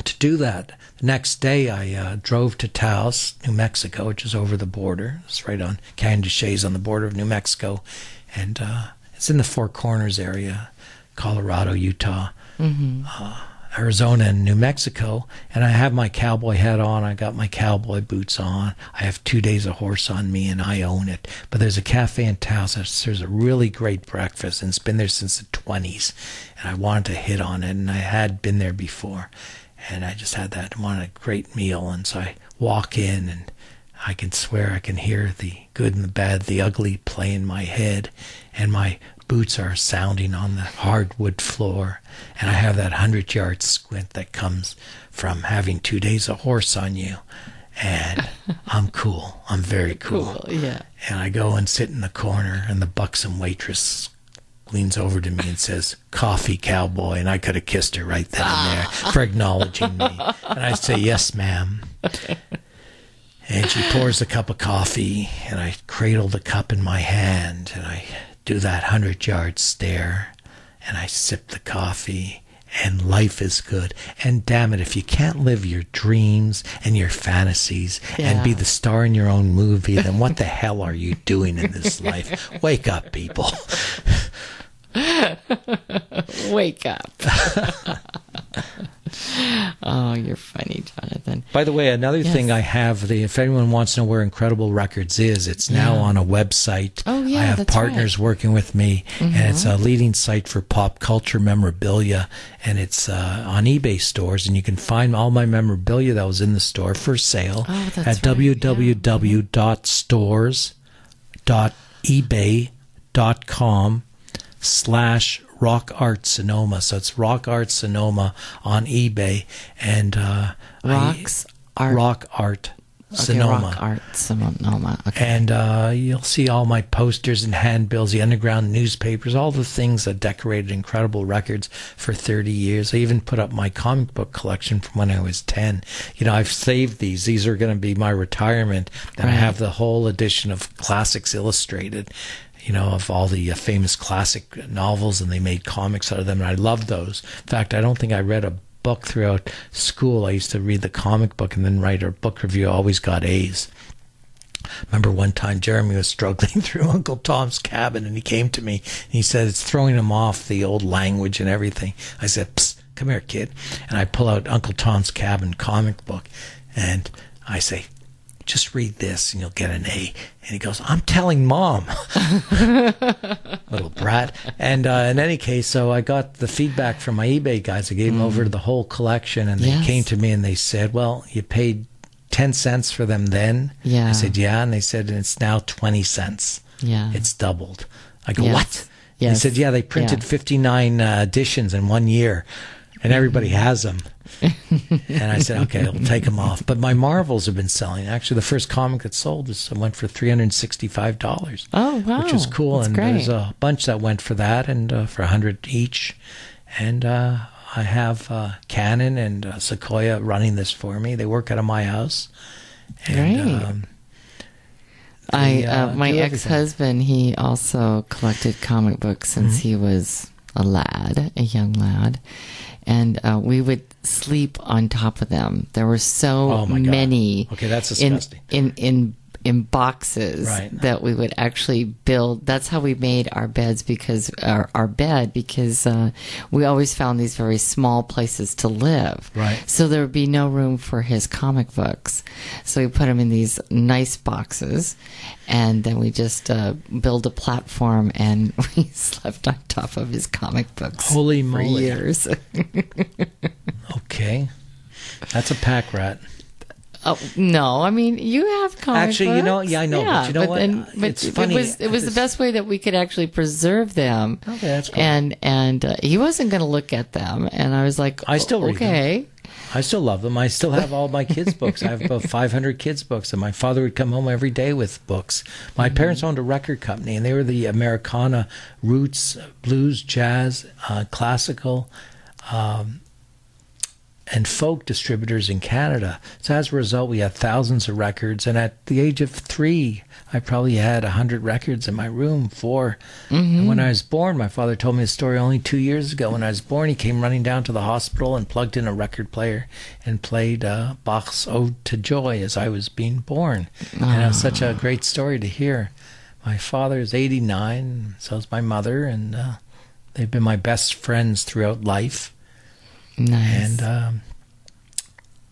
to do that. The next day, I drove to Taos, New Mexico, which is over the border. It's right on Canyon de Chelly on the border of New Mexico. And it's in the Four Corners area, Colorado, Utah, Arizona, and New Mexico. And I have my cowboy hat on. I got my cowboy boots on. I have 2 days of horse on me, and I own it. But there's a cafe in Taos that serves a really great breakfast, and it's been there since the 20s. And I wanted to hit on it, and I had been there before. And I just had that. I wanted a great meal. And so I walk in, and I can swear I can hear the good and the bad, the ugly play in my head, and my boots are sounding on the hardwood floor, and I have that 100-yard squint that comes from having 2 days of horse on you, and I'm cool. I'm very cool. Yeah. And I go and sit in the corner, and the buxom waitress leans over to me and says, "Coffee, cowboy," and I could have kissed her right then and there for acknowledging me. And I say, "Yes, ma'am." And she pours a cup of coffee, and I cradle the cup in my hand, and I do that 100-yard stare, and I sip the coffee, and life is good. And damn it, if you can't live your dreams and your fantasies and be the star in your own movie, then what the hell are you doing in this life? Wake up, people. Wake up. Oh, you're funny, Jonathan. By the way, another Yes. thing I have, if anyone wants to know where Incredible Records is, it's now on a website. Oh, yeah, I have that's partners working with me, and it's a leading site for pop culture memorabilia, and it's on eBay stores, and you can find all my memorabilia that was in the store for sale at www.stores.ebay.com/Rock Art Sonoma. So it's Rock Art Sonoma on eBay, and Rock Art Sonoma. Rock Art Sonoma. Okay. And you'll see all my posters and handbills, the underground newspapers, all the things that decorated Incredible Records for 30 years. I even put up my comic book collection from when I was 10. You know, I've saved these. These are going to be my retirement. And I have the whole edition of Classics Illustrated, you know, of all the famous classic novels, and they made comics out of them, and I love those. In fact, I don't think I read a book throughout school. I used to read the comic book and then write a book review. I always got A's. Remember one time Jeremy was struggling through Uncle Tom's Cabin, and he came to me and he said it's throwing him off, the old language and everything. I said, "Psst, come here, kid." And I pull out Uncle Tom's Cabin comic book, and I say, "Just read this and you'll get an A." And he goes, "I'm telling Mom." Little brat. And in any case, so I got the feedback from my eBay guys. I gave them over to the whole collection, and they came to me and they said, "Well, you paid 10 cents for them then?" Yeah. I said, "Yeah." And they said, "And it's now 20 cents. Yeah. It's doubled." I go, Yes. "What?" Yes. They said, "Yeah, they printed 59 editions in 1 year, and everybody has them." And I said, "Okay, I'll take them off." But my Marvels have been selling. Actually, the first comic that sold went for $365. Oh, wow. Which is cool. That's and great. there's a bunch that went for that, and for $100 each. And I have Canon and Sequoia running this for me. They work out of my house. And, my do everything. ex-husband, he also collected comic books since he was a young lad. And we would sleep on top of them. There were so many. Okay, that's disgusting. In boxes that we would actually build. That's how we made our beds, because our bed, because we always found these very small places to live. Right. So there would be no room for his comic books. So we put them in these nice boxes, and then we just build a platform, and we slept on top of his comic books. Holy for moly. years. Okay. That's a pack rat. Oh, no, I mean, you have comic Actually, books. you know, I know, but you know what? But It's funny. It was the best way that we could actually preserve them. Okay, that's cool. And he wasn't going to look at them, and I was like, I still read them. okay. I still love them. I still have all my kids' books. I have about 500 kids' books, and my father would come home every day with books. My parents owned a record company, and they were the Americana, roots, blues, jazz, classical, and folk distributors in Canada. So as a result, we had thousands of records. And at the age of 3, I probably had 100 records in my room, 4. And when I was born, my father told me a story only 2 years ago. When I was born, he came running down to the hospital and plugged in a record player and played Bach's Ode to Joy as I was being born. And it was such a great story to hear. My father is 89, so is my mother, and they've been my best friends throughout life. Nice.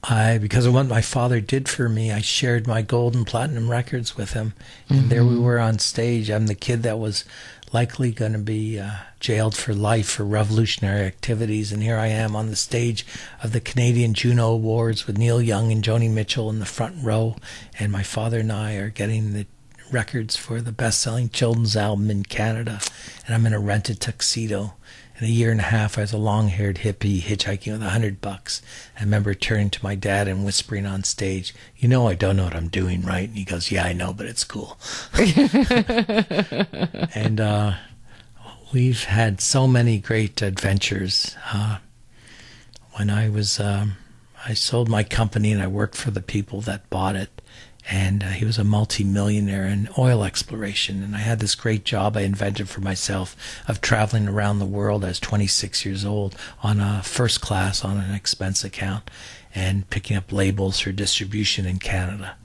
And because of what my father did for me, I shared my gold and platinum records with him. And there we were on stage. I'm the kid that was likely going to be jailed for life for revolutionary activities. And here I am on the stage of the Canadian Juno Awards with Neil Young and Joni Mitchell in the front row. And my father and I are getting the records for the best-selling children's album in Canada. And I'm in a rented tuxedo. In a year and a half, I was a long-haired hippie hitchhiking with $100. I remember turning to my dad and whispering on stage, "You know I don't know what I'm doing, right?" And he goes, "Yeah, I know, but it's cool." And we've had so many great adventures. When I sold my company and I worked for the people that bought it. And he was a multi-millionaire in oil exploration. And I had this great job I invented for myself of traveling around the world. I was 26 years old on a first class on an expense account and picking up labels for distribution in Canada.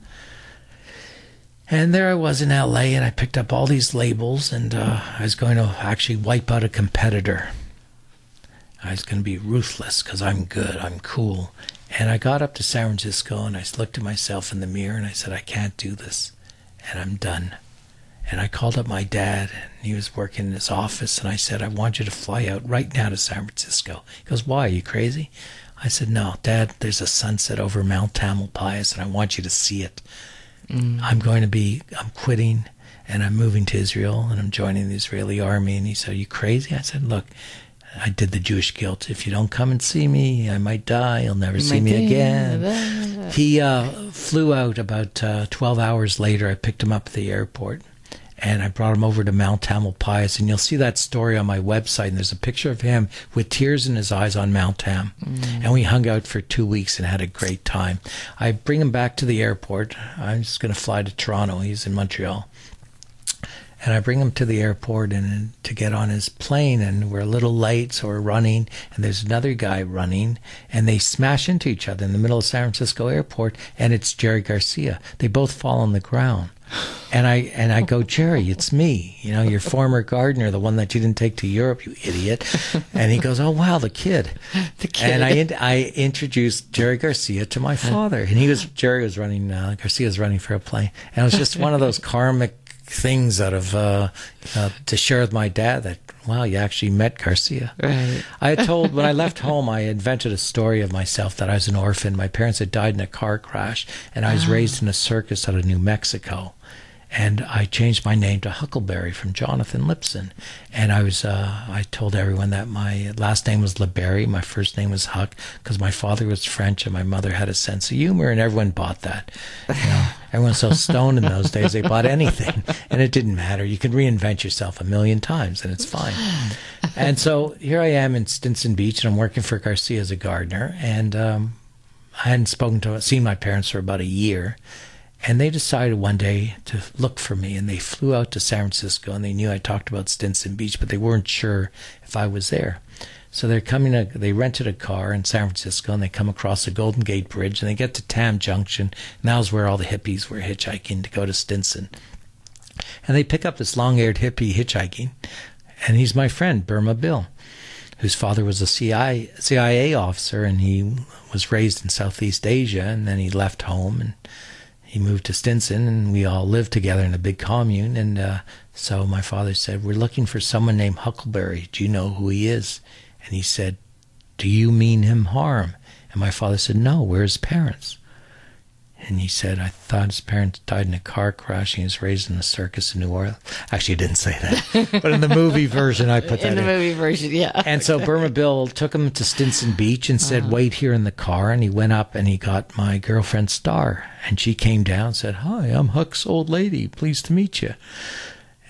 And there I was in LA, and I picked up all these labels, and I was going to actually wipe out a competitor. I was going to be ruthless because I'm good, I'm cool. And I got up to San Francisco and I looked at myself in the mirror and I said, I can't do this, and I'm done. And I called up my dad, and he was working in his office, and I said, I want you to fly out right now to San Francisco. He goes, why, are you crazy? I said, no, Dad, there's a sunset over Mount Tamalpais, and I want you to see it. I'm quitting, and I'm moving to Israel, and I'm joining the Israeli army. And he said, are you crazy? I said, look, I did the Jewish guilt. If you don't come and see me, I might die. You'll never see me again. He flew out about 12 hours later. I picked him up at the airport, and I brought him over to Mount Tamalpais. And you'll see that story on my website. And there's a picture of him with tears in his eyes on Mount Tam. And we hung out for 2 weeks and had a great time. I bring him back to the airport. I'm just going to fly to Toronto. He's in Montreal. And I bring him to the airport and to get on his plane, and we're a little late, so we're running, and there's another guy running, and they smash into each other in the middle of San Francisco airport, and it's Jerry Garcia. They both fall on the ground. And I go, Jerry, it's me, your former gardener, the one that you didn't take to Europe, you idiot. And he goes, oh, wow, the kid. And I introduced Jerry Garcia to my father. And Jerry was running, Garcia was running for a plane. And it was just one of those karmic things out of to share with my dad that, wow, you actually met Garcia. Right. When I left home, I invented a story of myself that I was an orphan. My parents had died in a car crash, and I was raised in a circus out of New Mexico. And I changed my name to Huckleberry from Jonathon Lipsin. And I told everyone that my last name was LeBerry, my first name was Huck, because my father was French and my mother had a sense of humor, and everyone bought that. Everyone was so stoned in those days, they bought anything. And it didn't matter. You can reinvent yourself 1,000,000 times, and it's fine. And so here I am in Stinson Beach, and I'm working for Garcia as a gardener. And I hadn't seen my parents for about a year. And they decided one day to look for me, and they flew out to San Francisco, and they knew I talked about Stinson Beach, but they weren't sure if I was there. So they rented a car in San Francisco, and they come across the Golden Gate Bridge, and they get to Tam Junction, and that was where all the hippies were hitchhiking to go to Stinson. And they pick up this long-haired hippie hitchhiking, and he's my friend, Burma Bill, whose father was a CIA officer, and he was raised in Southeast Asia, and then he left home, and he moved to Stinson, and we all lived together in a big commune. And so my father said, we're looking for someone named Huckleberry. Do you know who he is? And he said, do you mean him harm? And my father said, no, where are his parents? And he said, I thought his parents died in a car crash, and he was raised in a circus in New Orleans. Actually, he didn't say that. But in the movie version, I put that in. In the movie version, yeah. And so Burma Bill took him to Stinson Beach and said, wait here in the car. And he went up and he got my girlfriend, Star. And she came down and said, hi, I'm Huck's old lady. Pleased to meet you.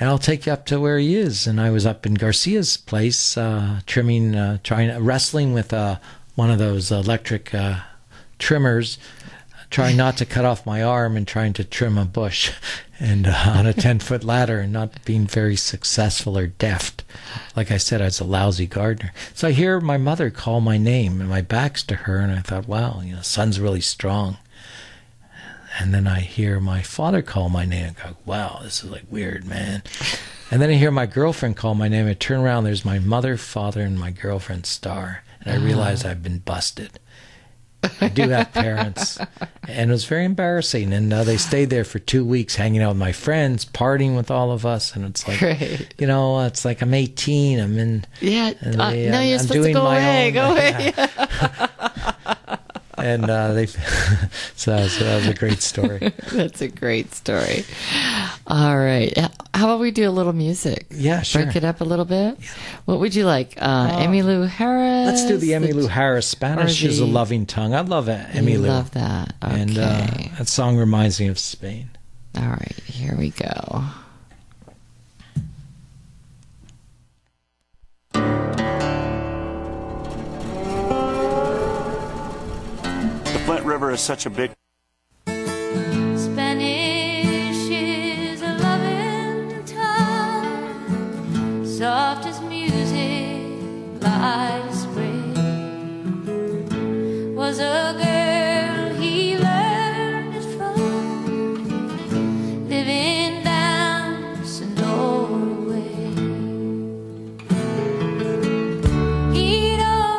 And I'll take you up to where he is. And I was up in Garcia's place, wrestling with one of those electric trimmers, trying not to cut off my arm and trying to trim a bush, and on a 10-foot ladder, and not being very successful or deft. Like I said, I was a lousy gardener. So I hear my mother call my name, and my back's to her, and I thought, wow, son's really strong. And then I hear my father call my name, and go, wow, this is like weird, man. And then I hear my girlfriend call my name. I turn around, there's my mother, father, and my girlfriend, Star. And I realize I've been busted. I do have parents, and it was very embarrassing. And they stayed there for 2 weeks, hanging out with my friends, partying with all of us. And it's like, it's like I'm 18. I'm in. Yeah. No, you're supposed to go away. Go away. Yeah. And so that was a great story. That's a great story. All right. How about we do a little music? Yeah, sure. Break it up a little bit. Yeah. What would you like? Emmylou Harris? Let's do the Emmylou Harris. Spanish is a loving tongue. I love Emmylou. I love that. Okay. And that song reminds me of Spain. All right. Here we go. Flint River is such a big... Spanish is a loving tongue, soft as music, light as spring. Was a girl he learned it from, living down Sonora way. He don't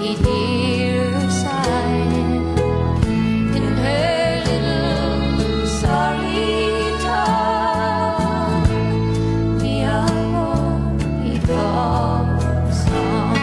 he'd hear her sighing in her little sorry tongue. Mi amor, he called song.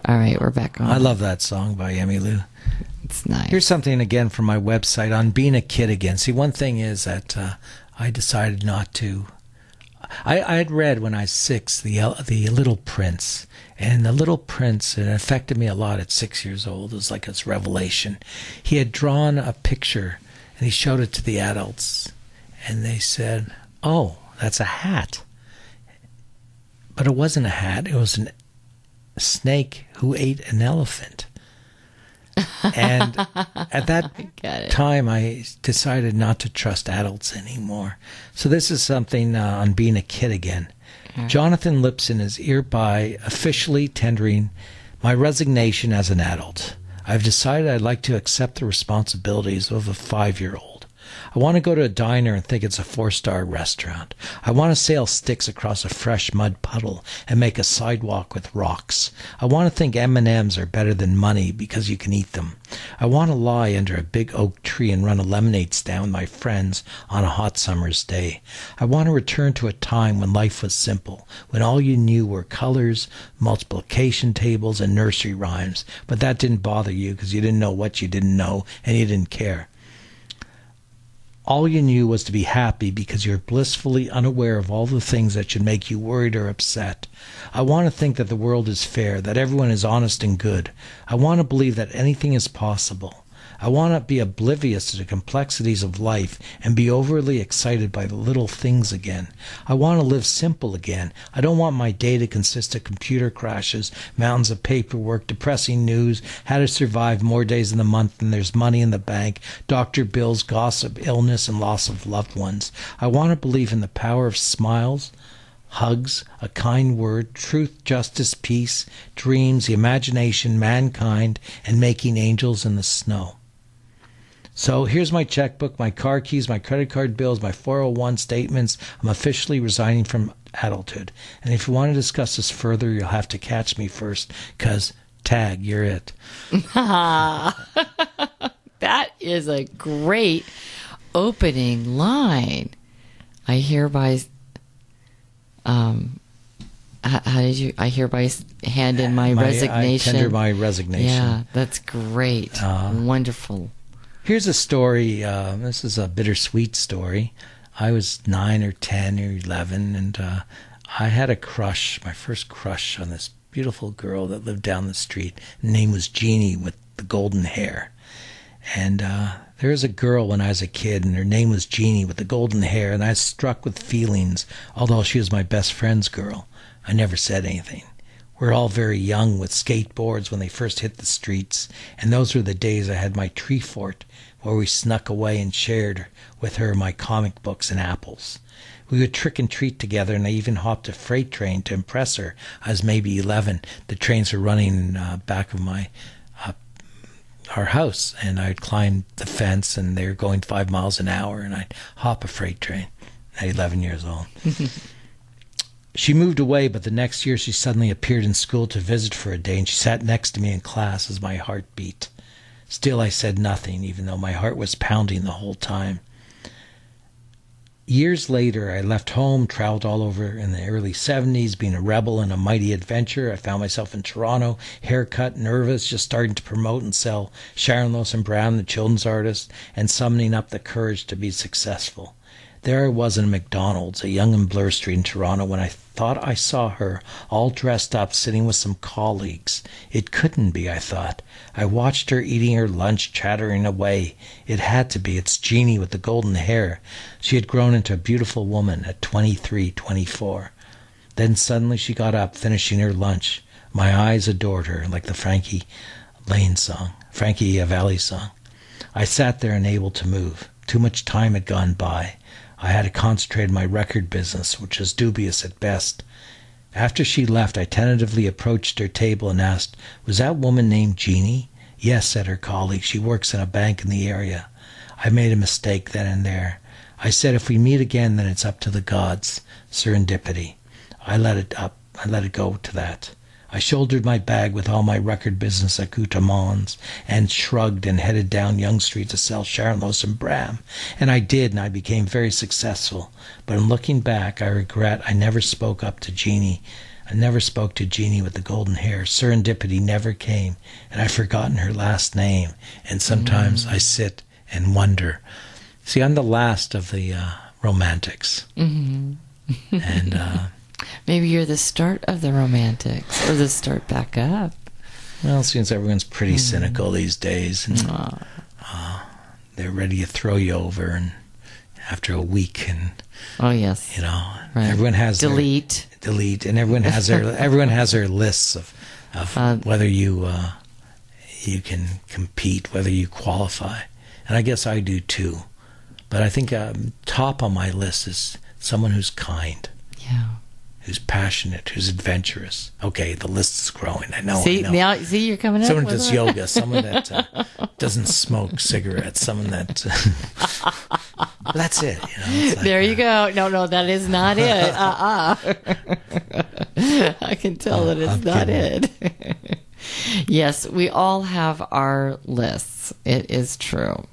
All right, we're back on. I love that song by Emmylou. It's nice. Here's something again from my website on being a kid again. See, one thing is that I decided not to. I had read when I was 6 the Little Prince, and the Little Prince, it affected me a lot at 6 years old. It was like its revelation. He had drawn a picture and he showed it to the adults, and they said, "Oh, that's a hat." But it wasn't a hat. It was a snake who ate an elephant. And at that time, I decided not to trust adults anymore. So this is something on being a kid again. Jonathon Lipsin is hereby officially tendering my resignation as an adult. I've decided I'd like to accept the responsibilities of a 5-year-old. I want to go to a diner and think it's a 4-star restaurant. I want to sail sticks across a fresh mud puddle and make a sidewalk with rocks. I want to think M&Ms are better than money because you can eat them. I want to lie under a big oak tree and run a lemonade stand with my friends on a hot summer's day. I want to return to a time when life was simple, when all you knew were colors, multiplication tables, and nursery rhymes, but that didn't bother you because you didn't know what you didn't know and you didn't care. All you knew was to be happy because you're blissfully unaware of all the things that should make you worried or upset. I want to think that the world is fair, that everyone is honest and good. I want to believe that anything is possible. I want to be oblivious to the complexities of life and be overly excited by the little things again. I want to live simple again. I don't want my day to consist of computer crashes, mountains of paperwork, depressing news, how to survive more days in the month than there's money in the bank, doctor bills, gossip, illness, and loss of loved ones. I want to believe in the power of smiles, hugs, a kind word, truth, justice, peace, dreams, the imagination, mankind, and making angels in the snow. So here's my checkbook, my car keys, my credit card bills, my 401 statements. I'm officially resigning from adulthood. And if you want to discuss this further, you'll have to catch me first, because tag, you're it. That is a great opening line. I hereby, how did you, I hereby hand in my resignation. I tender my resignation. Yeah, that's great. Wonderful. Here's a story. This is a bittersweet story. I was 9 or 10 or 11, and I had a crush, my first crush, on this beautiful girl that lived down the street. Her name was Jeannie with the golden hair. And there was a girl when I was a kid, and her name was Jeannie with the golden hair, and I was struck with feelings, although she was my best friend's girl. I never said anything. We're all very young with skateboards when they first hit the streets, and those were the days I had my tree fort where we snuck away and shared with her my comic books and apples. We would trick and treat together, and I even hopped a freight train to impress her. I was maybe 11. The trains were running in back of our house, and I'd climb the fence, and they were going 5 miles an hour, and I'd hop a freight train at 11 years old. She moved away, but the next year she suddenly appeared in school to visit for a day, and she sat next to me in class as my heart beat. Still, I said nothing, even though my heart was pounding the whole time. Years later, I left home, traveled all over in the early 70s, being a rebel and a mighty adventurer. I found myself in Toronto, haircut, nervous, just starting to promote and sell Sharon Lewis Brown, the children's artist, and summoning up the courage to be successful. There I was in a McDonald's, a Yonge and Bloor Street in Toronto, when I thought I saw her, all dressed up, sitting with some colleagues. It couldn't be, I thought. I watched her eating her lunch, chattering away. It had to be. It's Jeannie with the golden hair. She had grown into a beautiful woman at 23, 24. Then suddenly she got up, finishing her lunch. My eyes adored her, like the Frankie Valli song. I sat there unable to move. Too much time had gone by. I had to concentrate on my record business, which was dubious at best. After she left, I tentatively approached her table and asked, "Was that woman named Jeannie?" "Yes," said her colleague. "She works in a bank in the area." I made a mistake then and there. I said, "If we meet again, then it's up to the gods." Serendipity. I let it go to that. I shouldered my bag with all my record business accoutrements and shrugged and headed down Yonge Street to sell Sharon Lewis and Bram. And I did, and I became very successful. But in looking back, I regret I never spoke up to Jeannie. I never spoke to Jeannie with the golden hair. Serendipity never came, and I've forgotten her last name. And sometimes I sit and wonder. See, I'm the last of the romantics. And maybe you're the start of the romantics, or the start back up. Well, since everyone's pretty cynical these days, and they're ready to throw you over, and after a week, and oh yes, you know, right. Everyone has delete, and everyone has their lists of whether you can compete, whether you qualify, and I guess I do too. But I think top on my list is someone who's kind. Yeah. Who's passionate, who's adventurous. Okay, the list is growing. I know. Now, you're coming up. Someone who does yoga, someone that doesn't smoke cigarettes, someone that... that's it. You know, like, there you go. No, that is not it. I can tell that it's not it. Yes, we all have our lists. It is true.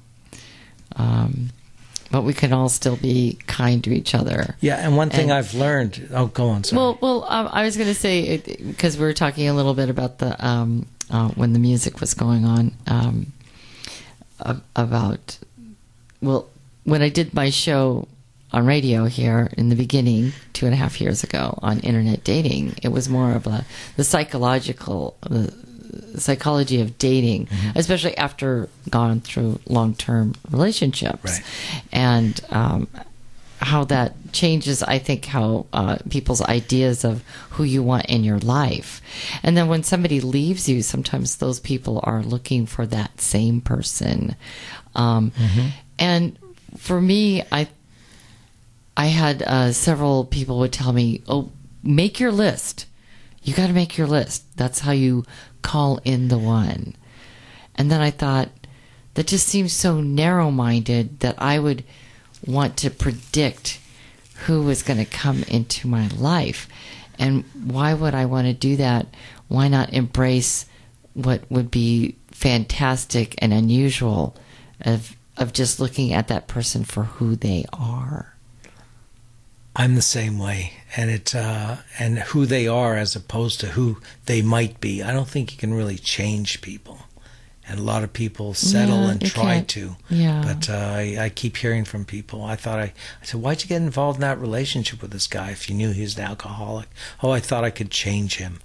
But we can all still be kind to each other. Yeah, and one thing I've learned... Oh, go on, sorry. Well, I was going to say, because we were talking a little bit about the when the music was going on, about... Well, when I did my show on radio here in the beginning, 2.5 years ago, on internet dating, it was more of the psychology of dating, especially after gone through long-term relationships, right. And how that changes, I think, how people's ideas of who you want in your life. And then when somebody leaves you, sometimes those people are looking for that same person. And for me, I had several people would tell me, "Oh, make your list. You got to make your list. That's how you call in the one." And then I thought, that just seems so narrow-minded that I would want to predict who was going to come into my life. And why would I want to do that? Why not embrace what would be fantastic and unusual of just looking at that person for who they are? I'm the same way, and and who they are as opposed to who they might be. I don't think you can really change people, and a lot of people settle and try to. Yeah. But I keep hearing from people. I said, "Why'd you get involved in that relationship with this guy if you knew he was an alcoholic?" "Oh, I thought I could change him,"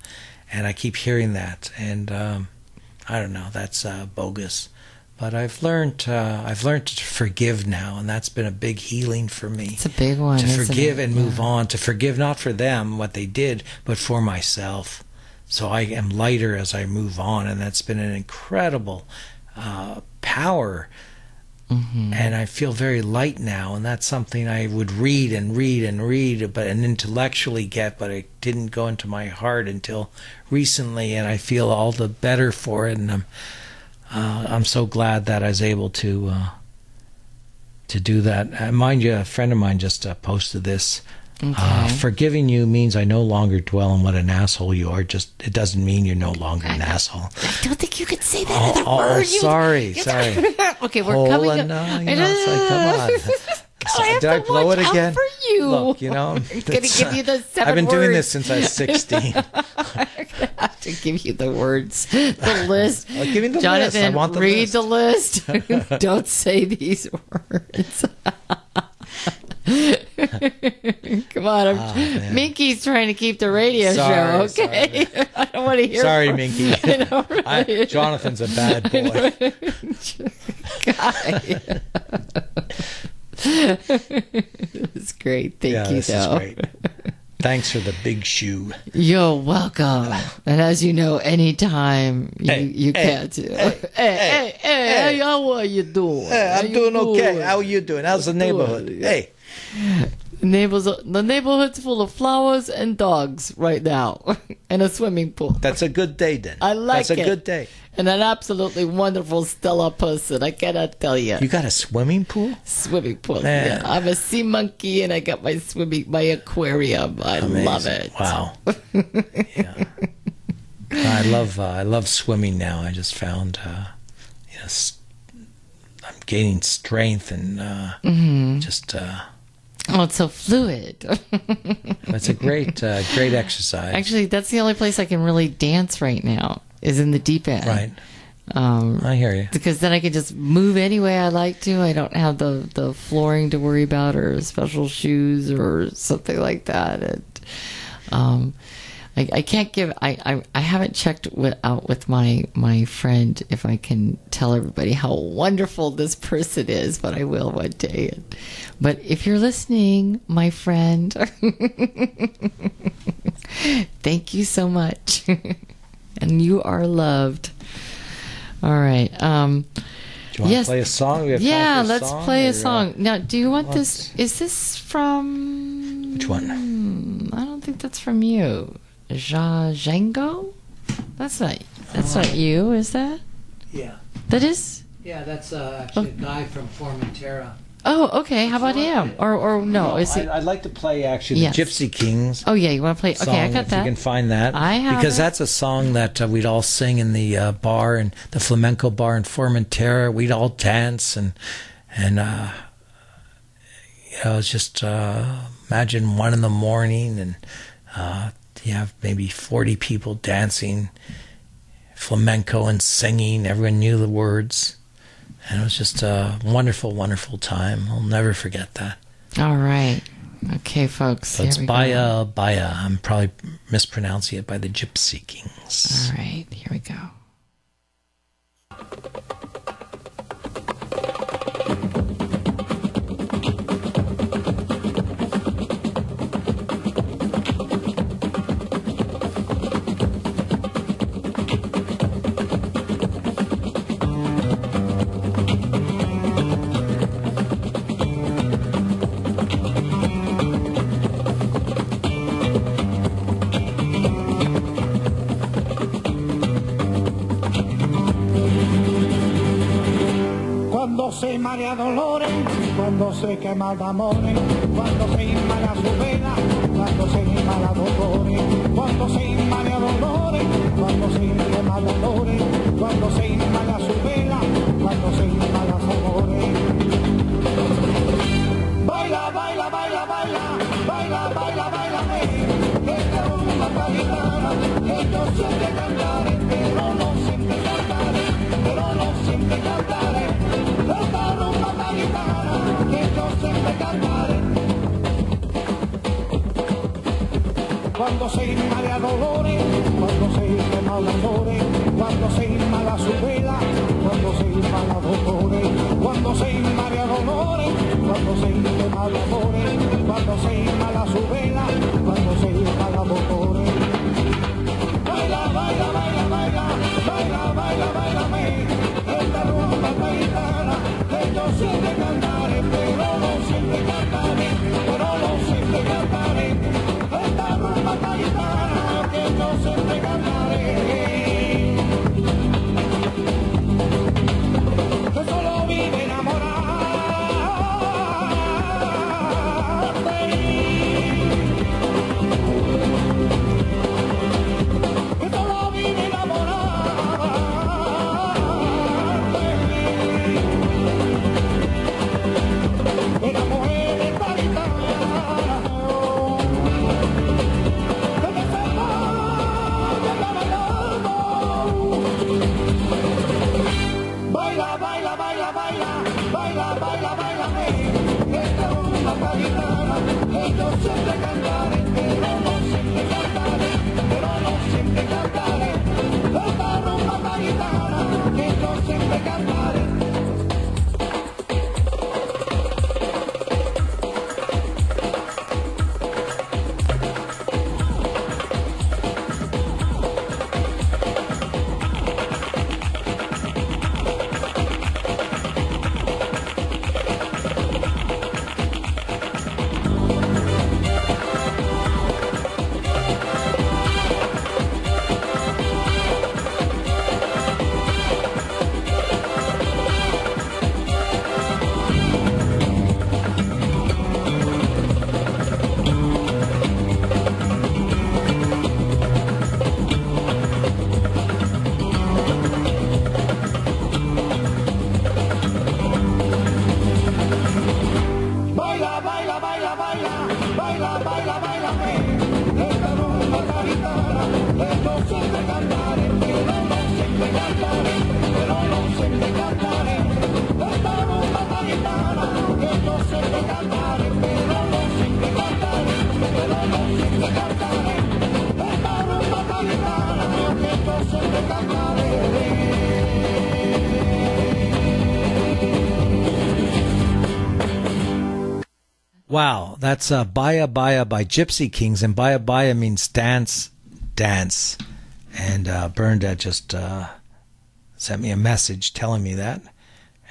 and I keep hearing that, and I don't know. That's bogus. But I've learned to forgive now, and that's been a big healing for me. It's a big one. To forgive and move on. To forgive not for them, what they did, but for myself. so I am lighter as I move on, and that's been an incredible power. And I feel very light now, and that's something I would read and intellectually get, but it didn't go into my heart until recently, and I feel all the better for it. And I'm so glad that I was able to do that. Mind you, a friend of mine just posted this. Forgiving you means I no longer dwell on what an asshole you are. Just it doesn't mean you're no longer an asshole. I don't think you could say that in the word. Sorry. Okay, we're coming. Come on. Did I blow it again? For you. Look, I'm going to give you the 7 I've been words. doing this since I was 16. I'm going to have to give you the words, the list. Give me the Jonathan, list. I want the read list. the list. Don't say these words. Come on, Minky's trying to keep the radio show, okay? Sorry. I don't want to hear. Sorry, Minky. Jonathan's a bad boy. Guy. It's great. Thank you, this is great. Thanks for the big shoe. You're welcome. And as you know, anytime you can't. Hey, how are you doing? Hey, I'm doing okay. How are you doing? How's the neighborhood? Hey. The neighborhood's full of flowers and dogs right now, and a swimming pool. That's a good day, then. I like it. That's a good day. And an absolutely wonderful, stellar person. I cannot tell you. You got a swimming pool? Swimming pool. Man. Yeah. I'm a sea monkey, and I got my aquarium. I Amazing. love it. Wow. Yeah. I love swimming now. I just found, I'm gaining strength and just. Oh, it's so fluid. It's a great exercise. Actually, that's the only place I can really dance right now is in the deep end. Right. I hear you. Because then I can just move any way I like to. I don't have the flooring to worry about or special shoes or something like that. And, I can't give. I haven't checked out with my friend if I can tell everybody how wonderful this person is, but I will one day. But if you're listening, my friend, thank you so much, and you are loved. All right. Do you want to play a song? We have time for a let's song, play a song. Now, do you want this? Is this from? Which one? I don't think that's from you. Django? That's not you, is that? Yeah. That is? Yeah, that's actually a guy from Formentera. Oh, okay. How about him? Or no? Is he? I'd like to play actually the Gypsy Kings. Oh yeah, you want to play? Okay, I got that. If you can find that, I have because it. that's a song that we'd all sing in the bar and the flamenco bar in Formentera. We'd all dance and it's just imagine 1 a.m. and you have maybe 40 people dancing flamenco and singing. Everyone knew the words. And it was just a wonderful, wonderful time. I'll never forget that. All right. Okay, folks. So it's Baya. I'm probably mispronouncing it by the Gypsy Kings. All right. Here we go. Se marea dolores, cuando se quema el amores, cuando se inmala su vela, cuando se inmala dolores, cuando se inmala dolores, cuando se quema dolores, cuando se inmala su vela, cuando se inmala dolores. Baila, baila, baila, baila, baila, baila, baila, esta rumba gaditana, que yo siempre cantaré, pero no siempre cantaré, pero no siempre cantaré. Esta rumba gaditana que yo siempre cantaré. Cuando se inmala dolores, cuando se quema dolores, cuando se inmala su vela, cuando se inmala dolores, cuando se inmala dolores, cuando se quema dolores, cuando se inmala su vela, cuando se inmala dolores. Baila, baila, baila, baila, baila, baila, baila, esta rumba gaditana, que yo siempre cantaré, pero no siempre cantaré, pero no siempre cantaré, esta rumba gaditana, que yo siempre cantaré. Wow, that's Baya Baya by Gypsy Kings, and Baya Baya means dance, dance. And Bernadette just sent me a message telling me that,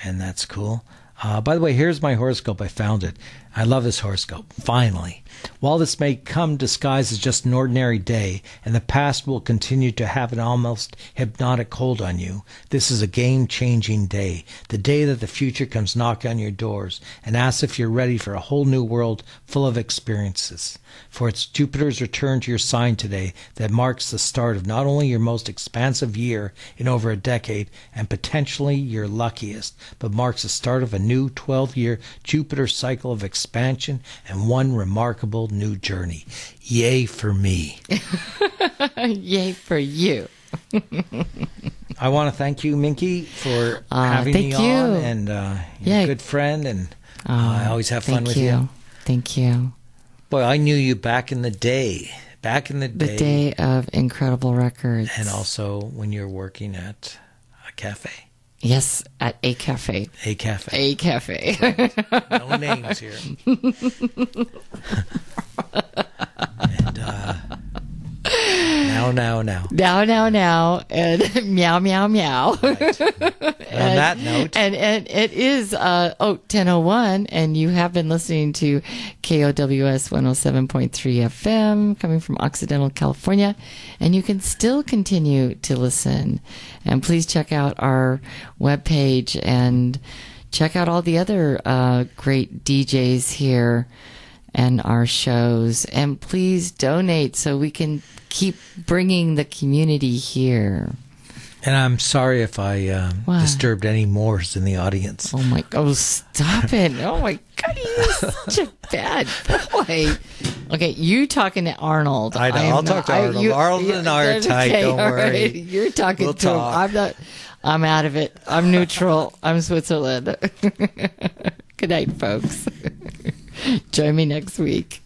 and that's cool. By the way, here's my horoscope. I found it. I love this horoscope. Finally. While this may come disguised as just an ordinary day, and the past will continue to have an almost hypnotic hold on you, this is a game-changing day. The day that the future comes knocking on your doors and asks if you're ready for a whole new world full of experiences. For it's Jupiter's return to your sign today that marks the start of not only your most expansive year in over a decade, and potentially your luckiest, but marks the start of a new 12-year Jupiter cycle of expansion and one remarkable new journey. Yay for me. Yay for you. I want to thank you, Minky, for having me on, and you're a good friend, and I always have fun with you. Thank you. Boy, I knew you back in the day. Back in the day. The day of Incredible Records. And also when you were working at a cafe. Yes, at a cafe. A cafe. A cafe. No names here. And now, and meow, meow, meow. Right. On that note. And it is 10:01, and you have been listening to KOWS 107.3 FM, coming from Occidental, California, and you can still continue to listen. And please check out our webpage and check out all the other great DJs here and our shows. And please donate so we can keep bringing the community here. And I'm sorry if I disturbed any Moors in the audience. Oh my! Oh, stop it! Oh my God, you're such a bad boy. Okay, you talking to Arnold? I know. I'll talk to Arnold. Arnold and I are tight. Okay, don't worry. Right. You're talking we'll to talk. him. I'm not. I'm out of it. I'm neutral. I'm Switzerland. Good night, folks. Join me next week.